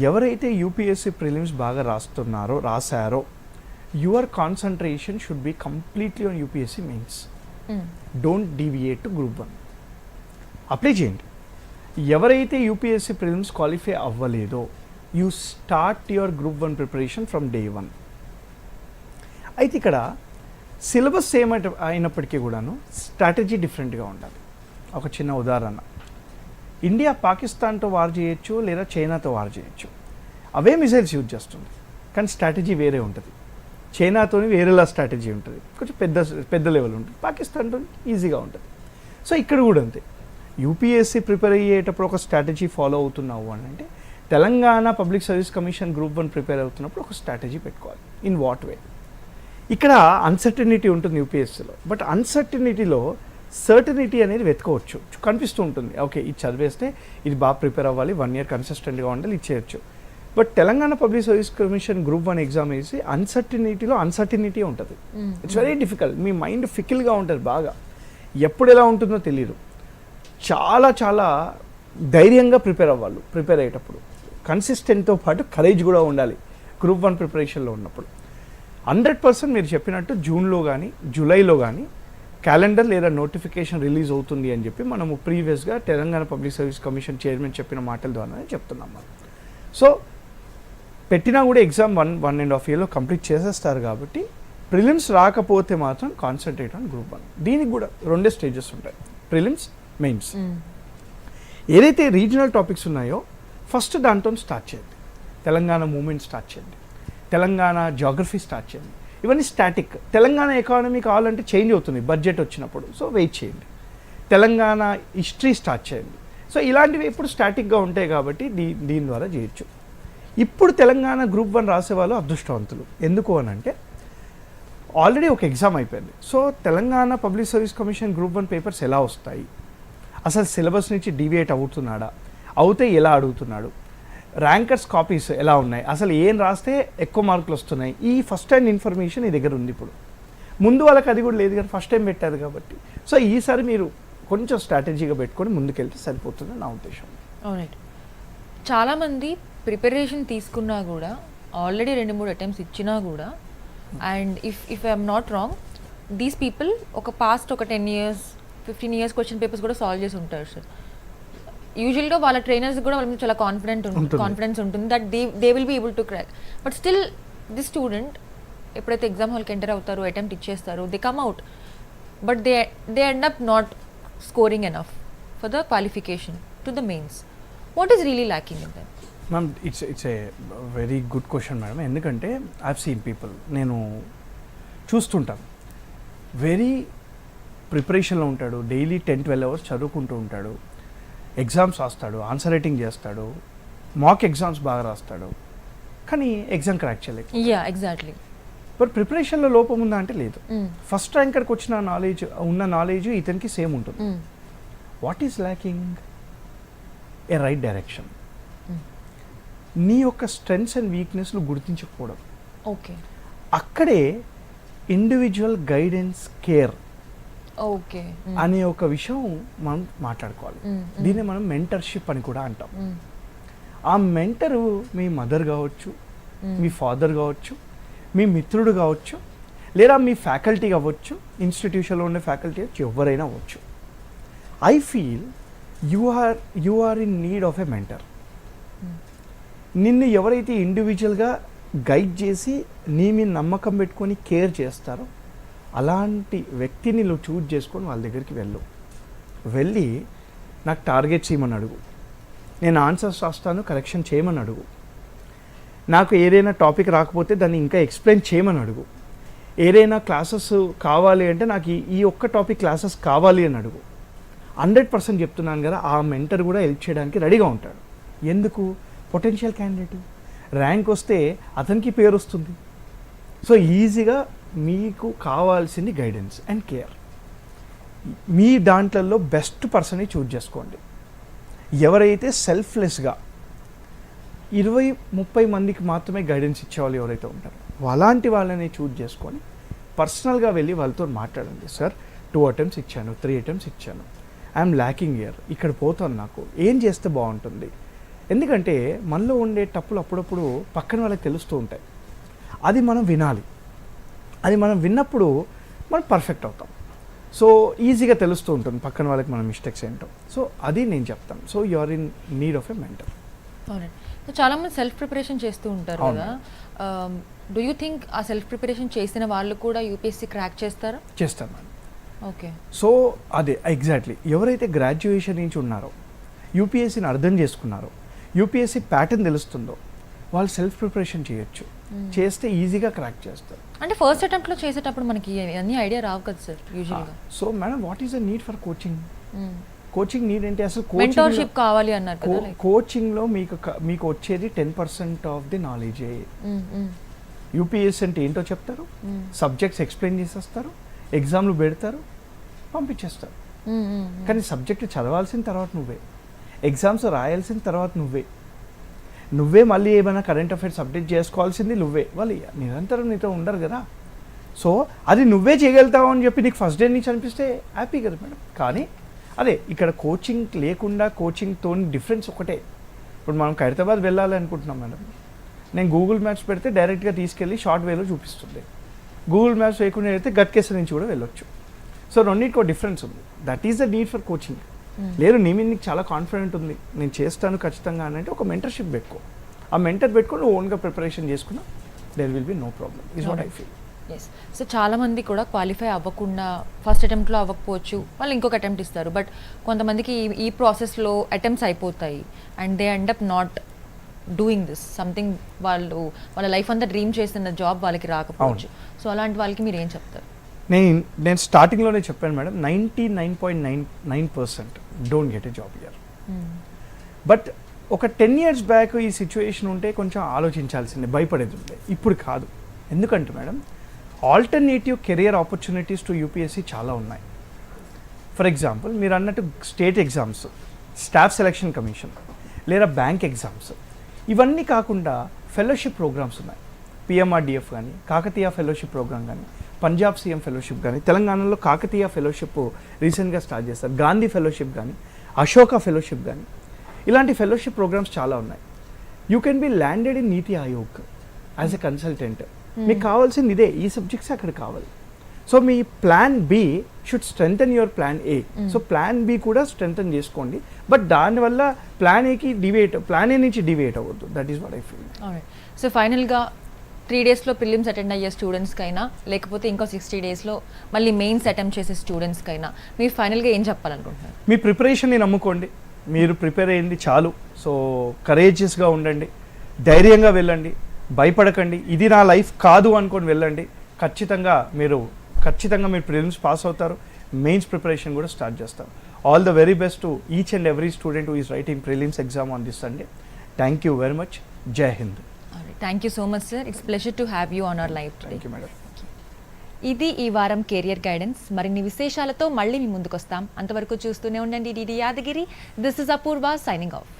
ఎవరైతే యూపీఎస్సీ ప్రిలిమ్స్ బాగా రాశారో your concentration should be completely on UPSC mains. Don't deviate to group 1. Apply చేయండి. ఎవరైతే యూపీఎస్సీ ప్రిలిమ్స్ క్వాలిఫై అవ్వలేదో you start your group 1 preparation from day 1. అయితే ఇక్కడ సిలబస్ సేమ్ అయినప్పటికీ కూడాను స్ట్రాటజీ డిఫరెంట్గా ఉండాలి. ఒక చిన్న ఉదాహరణ, ఇండియా పాకిస్తాన్తో వార్ చేయొచ్చు లేదా చైనాతో వార్ చేయొచ్చు, అవే మిసైల్స్ యూజ్ చేస్తుంది, కానీ స్ట్రాటజీ వేరే ఉంటుంది. చైనాతో వేరేలా స్ట్రాటజీ ఉంటుంది, కొంచెం పెద్ద లెవెల్ ఉంటుంది. పాకిస్తాన్తో ఈజీగా ఉంటుంది. సో ఇక్కడ కూడా అంతే, యూపీఎస్సీ ప్రిపేర్ అయ్యేటప్పుడు ఒక స్ట్రాటజీ ఫాలో అవుతున్నావు అని అంటే Telangana public service commission group 1 prepare అవుతున్నప్పుడు ఒక స్ట్రాటజీ పెట్టుకోవాలి. ఇన్ వాట్ వే? ఇక్కడ అన్సర్టనిటీ ఉంటుంది యూపీఎస్సీలో, బట్ అన్సర్టనిటీలో సర్టనిటీ అనేది వెతుకోవచ్చు, కనిపిస్తూ ఉంటుంది. ఓకే, ఇది చదివేస్తే ఇది బాగా ప్రిపేర్ అవ్వాలి, 1 year కన్సిస్టెంట్గా ఉండాలి, ఇది చేయొచ్చు. But Telangana public service commission group 1 exam వేసి అన్సర్టనిటీలో అన్సర్టనిటీ ఉంటుంది. It's very difficult. మీ మైండ్ ఫికిల్గా ఉంటుంది బాగా, ఎప్పుడు ఎలా ఉంటుందో తెలియదు. చాలా చాలా ధైర్యంగా ప్రిపేర్ అవ్వాలి. ప్రిపేర్ అయ్యేటప్పుడు కన్సిస్టెంట్తో పాటు కరేజ్ కూడా ఉండాలి. గ్రూప్ 1 ప్రిపరేషన్లో ఉన్నప్పుడు 100% మీరు చెప్పినట్టు జూన్లో కానీ జూలైలో కానీ క్యాలెండర్ లేదా నోటిఫికేషన్ రిలీజ్ అవుతుంది అని చెప్పి మనము ప్రీవియస్గా Telangana public service commission chairman చెప్పిన మాటల ద్వారానే చెప్తున్నాం మనం. సో పెట్టినా కూడా ఎగ్జామ్ 1.5 yearలో కంప్లీట్ చేసేస్తారు కాబట్టి ప్రిలిమ్స్ రాకపోతే మాత్రం కాన్సన్ట్రేట్ ఆన్ గ్రూప్ 1. దీనికి కూడా 2 స్టేజెస్ ఉంటాయి, ప్రిలిమ్స్, మెయిన్స్. ఏదైతే రీజనల్ టాపిక్స్ ఉన్నాయో ఫస్ట్ దాంతో స్టార్ట్ చేయండి. తెలంగాణ మూమెంట్ స్టార్ట్ చేయండి, తెలంగాణ జాగ్రఫీ స్టార్ట్ చేయండి. ఇవన్నీ స్టాటిక్. తెలంగాణ ఎకానమీ కావాలంటే చేంజ్ అవుతుంది బడ్జెట్ వచ్చినప్పుడు, సో వెయిట్ చేయండి. తెలంగాణ హిస్టరీ స్టార్ట్ చేయండి. సో ఇలాంటివి ఇప్పుడు స్టాటిక్గా ఉంటాయి కాబట్టి దీని ద్వారా చేయొచ్చు. ఇప్పుడు తెలంగాణ గ్రూప్ 1 రాసే వాళ్ళు అదృష్టవంతులు. ఎందుకు అని అంటే ఆల్రెడీ ఒక ఎగ్జామ్ అయిపోయింది. So Telangana public service commission group 1 papers ఎలా వస్తాయి, అసలు సిలబస్ నుంచి డీవియేట్ అవుతున్నాడా, అవుతే ఎలా అడుగుతున్నాడు, ర్యాంకర్స్ కాపీస్ ఎలా ఉన్నాయి, అసలు ఏం రాస్తే ఎక్కువ మార్కులు వస్తున్నాయి, ఈ ఫస్ట్ హ్యాండ్ ఇన్ఫర్మేషన్ ఈ దగ్గర ఉంది. ఇప్పుడు ముందు వాళ్ళకి అది కూడా లేదు కదా, ఫస్ట్ టైం పెట్టారు కాబట్టి. సో ఈసారి మీరు కొంచెం స్ట్రాటజీగా పెట్టుకొని ముందుకెళ్తే సరిపోతుంది నా ఉద్దేశం. రైట్. చాలామంది ప్రిపరేషన్ తీసుకున్నా కూడా ఆల్రెడీ 2-3 అటెంప్ట్స్ ఇచ్చినా కూడా, and if I'm not wrong, these people ఒక పాస్ట్ ఒక 10 years 15 years క్వశ్చన్ పేపర్స్ కూడా సాల్వ్ చేసి ఉంటారు సార్. యూజువల్గా వాళ్ళ ట్రైనర్స్ కూడా వాళ్ళ మీద చాలా కాన్ఫిడెన్స్ ఉంటుంది that they will be able to crack. But still the student ఎప్పుడైతే ఎగ్జామ్ హాల్కి ఎంటర్ అవుతారో, అటెంప్ట్ ఇచ్చేస్తారో, they come out, but they end up not scoring enough for the qualification to the mains. What is really lacking in that? Ma'am, it's a very good question madam. ఎందుకంటే ఐ హావ్ సీన్ పీపుల్, నేను చూస్తుంటాను, వెరీ ప్రిపరేషన్లో ఉంటాడు, డైలీ 10-12 hours చదువుకుంటూ ఉంటాడు, ఎగ్జామ్స్ రాస్తాడు, ఆన్సర్ రైటింగ్ చేస్తాడు, మాక్ ఎగ్జామ్స్ బాగా రాస్తాడు, కానీ ఎగ్జామ్ క్రాక్ చేయలేదు. ఎగ్జాక్ట్లీ. బట్ ప్రిపరేషన్లో లోపం ఉందా అంటే లేదు. ఫస్ట్ ర్యాంకర్కి వచ్చిన నాలెడ్జ్ ఇతనికి సేమ్ ఉంటుంది. What is lacking? A right direction. నీ యొక్క స్ట్రెంగ్స్ అండ్ వీక్నెస్లు గుర్తించకపోవడం. ఓకే. అక్కడే ఇండివిజువల్ గైడెన్స్, కేర్ అనే ఒక విషయం మనం మాట్లాడుకోవాలి. దీన్ని మనం మెంటర్షిప్ అని కూడా అంటాం. ఆ మెంటరు మీ మదర్ కావచ్చు, మీ ఫాదర్ కావచ్చు, మీ మిత్రుడు కావచ్చు, లేదా మీ ఫ్యాకల్టీ కావచ్చు, ఇన్స్టిట్యూషన్లో ఉండే ఫ్యాకల్టీ కావచ్చు, ఎవరైనా అవ్వచ్చు. I feel you are in need of a mentor. నిన్ను ఎవరైతే ఇండివిజువల్గా గైడ్ చేసి నీ మీద నమ్మకం పెట్టుకొని కేర్ చేస్తారో అలాంటి వ్యక్తిని నువ్వు చూజ్ చేసుకొని వాళ్ళ దగ్గరికి వెళ్ళి నాకు టార్గెట్స్ ఇవ్వమని అడుగు, నేను ఆన్సర్స్ రాస్తాను, కరెక్షన్ చేయమని అడుగు. నాకు ఏదైనా టాపిక్ రాకపోతే దాన్ని ఇంకా ఎక్స్ప్లెయిన్ చేయమని అడుగు. ఏదైనా క్లాసెస్ కావాలి అంటే నాకు ఈ ఒక్క టాపిక్ క్లాసెస్ కావాలి అని అడుగు. 100% చెప్తున్నాను కదా, ఆ మెంటర్ కూడా హెల్ప్ చేయడానికి రెడీగా ఉంటాడు. ఎందుకు? పొటెన్షియల్ క్యాండిడేట్, ర్యాంక్ వస్తే అతనికి పేరు వస్తుంది. సో ఈజీగా మీకు కావాల్సింది గైడెన్స్ అండ్ కేర్. మీ దాంట్లలో బెస్ట్ పర్సన్ని చూజ్ చేసుకోండి. ఎవరైతే సెల్ఫ్లెస్గా 20-30 మందికి మాత్రమే గైడెన్స్ ఇచ్చేవాళ్ళు ఎవరైతే ఉంటారో అలాంటి వాళ్ళని చూజ్ చేసుకొని పర్సనల్గా వెళ్ళి వాళ్ళతో మాట్లాడండి. సార్ 2 attempts ఇచ్చాను, 3 attempts ఇచ్చాను, ఐఎమ్ ల్యాకింగ్ ఇయర్, ఇక్కడ పోతాను, నాకు ఏం చేస్తే బాగుంటుంది. ఎందుకంటే మనలో ఉండే తప్పులు అప్పుడప్పుడు పక్కన వాళ్ళకి తెలుస్తూ ఉంటాయి. అది మనం వినాలి. అది మనం విన్నప్పుడు మనం పర్ఫెక్ట్ అవుతాం. సో ఈజీగా తెలుస్తూ ఉంటుంది పక్కన వాళ్ళకి మన మిస్టేక్స్ ఏంటో. సో అది నేను చెప్తాను. So you are in need of a mentor. అవునండి. సో చాలామంది సెల్ఫ్ ప్రిపరేషన్ చేస్తూ ఉంటారు కదా. డూ యూ థింక్ ఆ సెల్ఫ్ ప్రిపరేషన్ చేసిన వాళ్ళు కూడా యూపీఎస్సీ క్రాక్ చేస్తారా? చేస్తాను మేడం. ఓకే. సో అదే ఎగ్జాక్ట్లీ ఎవరైతే గ్రాడ్యుయేషన్ నుంచి ఉన్నారో, యూపీఎస్సీని అర్థం చేసుకున్నారో, యూపీఎస్సీ ప్యాటర్న్ తెలుస్తుందో వాళ్ళు సెల్ఫ్ ప్రిపరేషన్ చేయొచ్చు. చేస్తే ఈజీగా క్రాక్ చేస్తారు. అంటే ఫస్ట్ అటెంప్ట్లో చేసేటప్పుడు మనకి అన్ని ఐడియా రావు కదా సార్ యూజువల్గా. So madam, what is the need for coaching? Coaching need ఏంటి అసలు? మెంటర్షిప్ కావాలి అన్నారు కదా. కోచింగ్లో మీకు వచ్చేది 10% ఆఫ్ ది నాలెడ్జే. యూపీఎస్సీ అంటే ఏంటో చెప్తారు, సబ్జెక్ట్స్ ఎక్స్ప్లెయిన్ చేసేస్తారు, ఎగ్జామ్లు పెడతారు, పంపించేస్తారు. కానీ సబ్జెక్ట్ చదవాల్సిన తర్వాత నువ్వే, ఎగ్జామ్స్ రాయాల్సిన తర్వాత నువ్వే మళ్ళీ ఏమైనా కరెంట్ అఫైర్స్ అప్డేట్ చేసుకోవాల్సింది నువ్వే. వాళ్ళు నిరంతరం నీతో ఉండరు కదా. సో అది నువ్వే చేయగలుగుతావు అని చెప్పి నీకు ఫస్ట్ డే నుంచి అనిపిస్తే హ్యాపీ కదా మేడం. కానీ అదే ఇక్కడ కోచింగ్ లేకుండా కోచింగ్తో డిఫరెన్స్ ఒకటే. ఇప్పుడు మనం ఖైరతాబాద్ వెళ్ళాలి అనుకుంటున్నాం మేడం, నేను గూగుల్ మ్యాప్స్ పెడితే డైరెక్ట్గా తీసుకెళ్ళి షార్ట్ వేలో చూపిస్తుంది. గూగుల్ మ్యాప్స్ వేయకుండా అయితే గట్కేసర్ నుంచి కూడా వెళ్ళొచ్చు. సో రెండింటికి డిఫరెన్స్ ఉంది. That is the need for coaching. లేదు నీ మీద నీకు చాలా కాన్ఫిడెంట్ ఉంది, నేను చేస్తాను ఖచ్చితంగా అని అంటే ఒక మెంటర్షిప్ పెట్టుకో. ఆ మెంటర్ పెట్టుకొని ఓన్గా ప్రిపరేషన్ చేసుకున్నా there will be no problem, is what I feel. Yes. So చాలామంది కూడా క్వాలిఫై అవ్వకుండా ఫస్ట్ అటెంప్ట్లో అవ్వకపోవచ్చు, వాళ్ళు ఇంకొక అటెంప్ట్ ఇస్తారు. బట్ కొంతమందికి ఈ ప్రాసెస్లో అటెంప్ట్స్ అయిపోతాయి and they end up not doing this something. వాళ్ళ లైఫ్ అంతా డ్రీమ్ చేసిన జాబ్ వాళ్ళకి రాకపోవచ్చు. సో అలాంటి వాళ్ళకి మీరు ఏం చెప్తారు? నేను స్టార్టింగ్లోనే చెప్పాను madam, 99.99% don't get a job year. But ఒక 10 years బ్యాక్ ఈ సిచ్యువేషన్ ఉంటే కొంచెం ఆలోచించాల్సిందే, భయపడేది ఉండే. ఇప్పుడు కాదు. ఎందుకంటే madam, alternative career opportunities to UPSC చాలా ఉన్నాయి. ఫర్ ఎగ్జాంపుల్ మీరు అన్నట్టు state exams, staff selection commission, లేదా బ్యాంక్ ఎగ్జామ్స్, ఇవన్నీ కాకుండా ఫెలోషిప్ ప్రోగ్రామ్స్ ఉన్నాయి. పిఎంఆర్డిఎఫ్ కానీ, కాకతీయ ఫెలోషిప్ ప్రోగ్రామ్ కానీ, పంజాబ్ సీఎం ఫెలోషిప్ కానీ, తెలంగాణలో కాకతీయ ఫెలోషిప్ రీసెంట్గా స్టార్ట్ చేస్తారు, గాంధీ ఫెలోషిప్ కానీ, అశోక ఫెలోషిప్ కానీ, ఇలాంటి ఫెలోషిప్ ప్రోగ్రామ్స్ చాలా ఉన్నాయి. You can be landed in NITI Aayog as a consultant. మీకు కావాల్సింది ఇదే, ఈ సబ్జెక్ట్స్ అక్కడ కావాలి. సో మీ plan B should strengthen your plan A. So plan B కూడా స్ట్రెంథన్ చేసుకోండి. బట్ దానివల్ల ప్లాన్ ఏకి ప్లాన్ ఏ నుంచి డివియేట్ అవ్వద్దు. That is what I feel. So ఫైనల్గా 3 daysలో ప్రిలిమ్స్ అటెండ్ అయ్యే స్టూడెంట్స్కైనా, లేకపోతే ఇంకో 60 daysలో మళ్ళీ మెయిన్స్ అటెంప్ట్ చేసే స్టూడెంట్స్కైనా మీరు ఫైనల్గా ఏం చెప్పాలనుకుంటున్నారు? మీ ప్రిపరేషన్ని నమ్ముకోండి, మీరు ప్రిపేర్ అయ్యింది చాలు. సో కరేజియస్గా ఉండండి, ధైర్యంగా వెళ్ళండి, భయపడకండి. ఇది నా లైఫ్ కాదు అనుకొని వెళ్ళండి. ఖచ్చితంగా మీరు ప్రిలిమ్స్ పాస్ అవుతారు, మెయిన్స్ ప్రిపరేషన్ కూడా స్టార్ట్ చేస్తారు. All the very best to each and every student who is writing prelims exam on this Sunday. Thank you very much. జై హింద్. Thank you so much sir. It's pleasure to have you on our live today. Thank you madam. ఇది ఈ వారం కెరియర్ గైడెన్స్. మరిన్ని విశేషాలతో మళ్ళీ మీ ముందుకు వస్తాం. అంతవరకు చూస్తూనే ఉండండి DD Yadagiri. This is Apoorva signing of.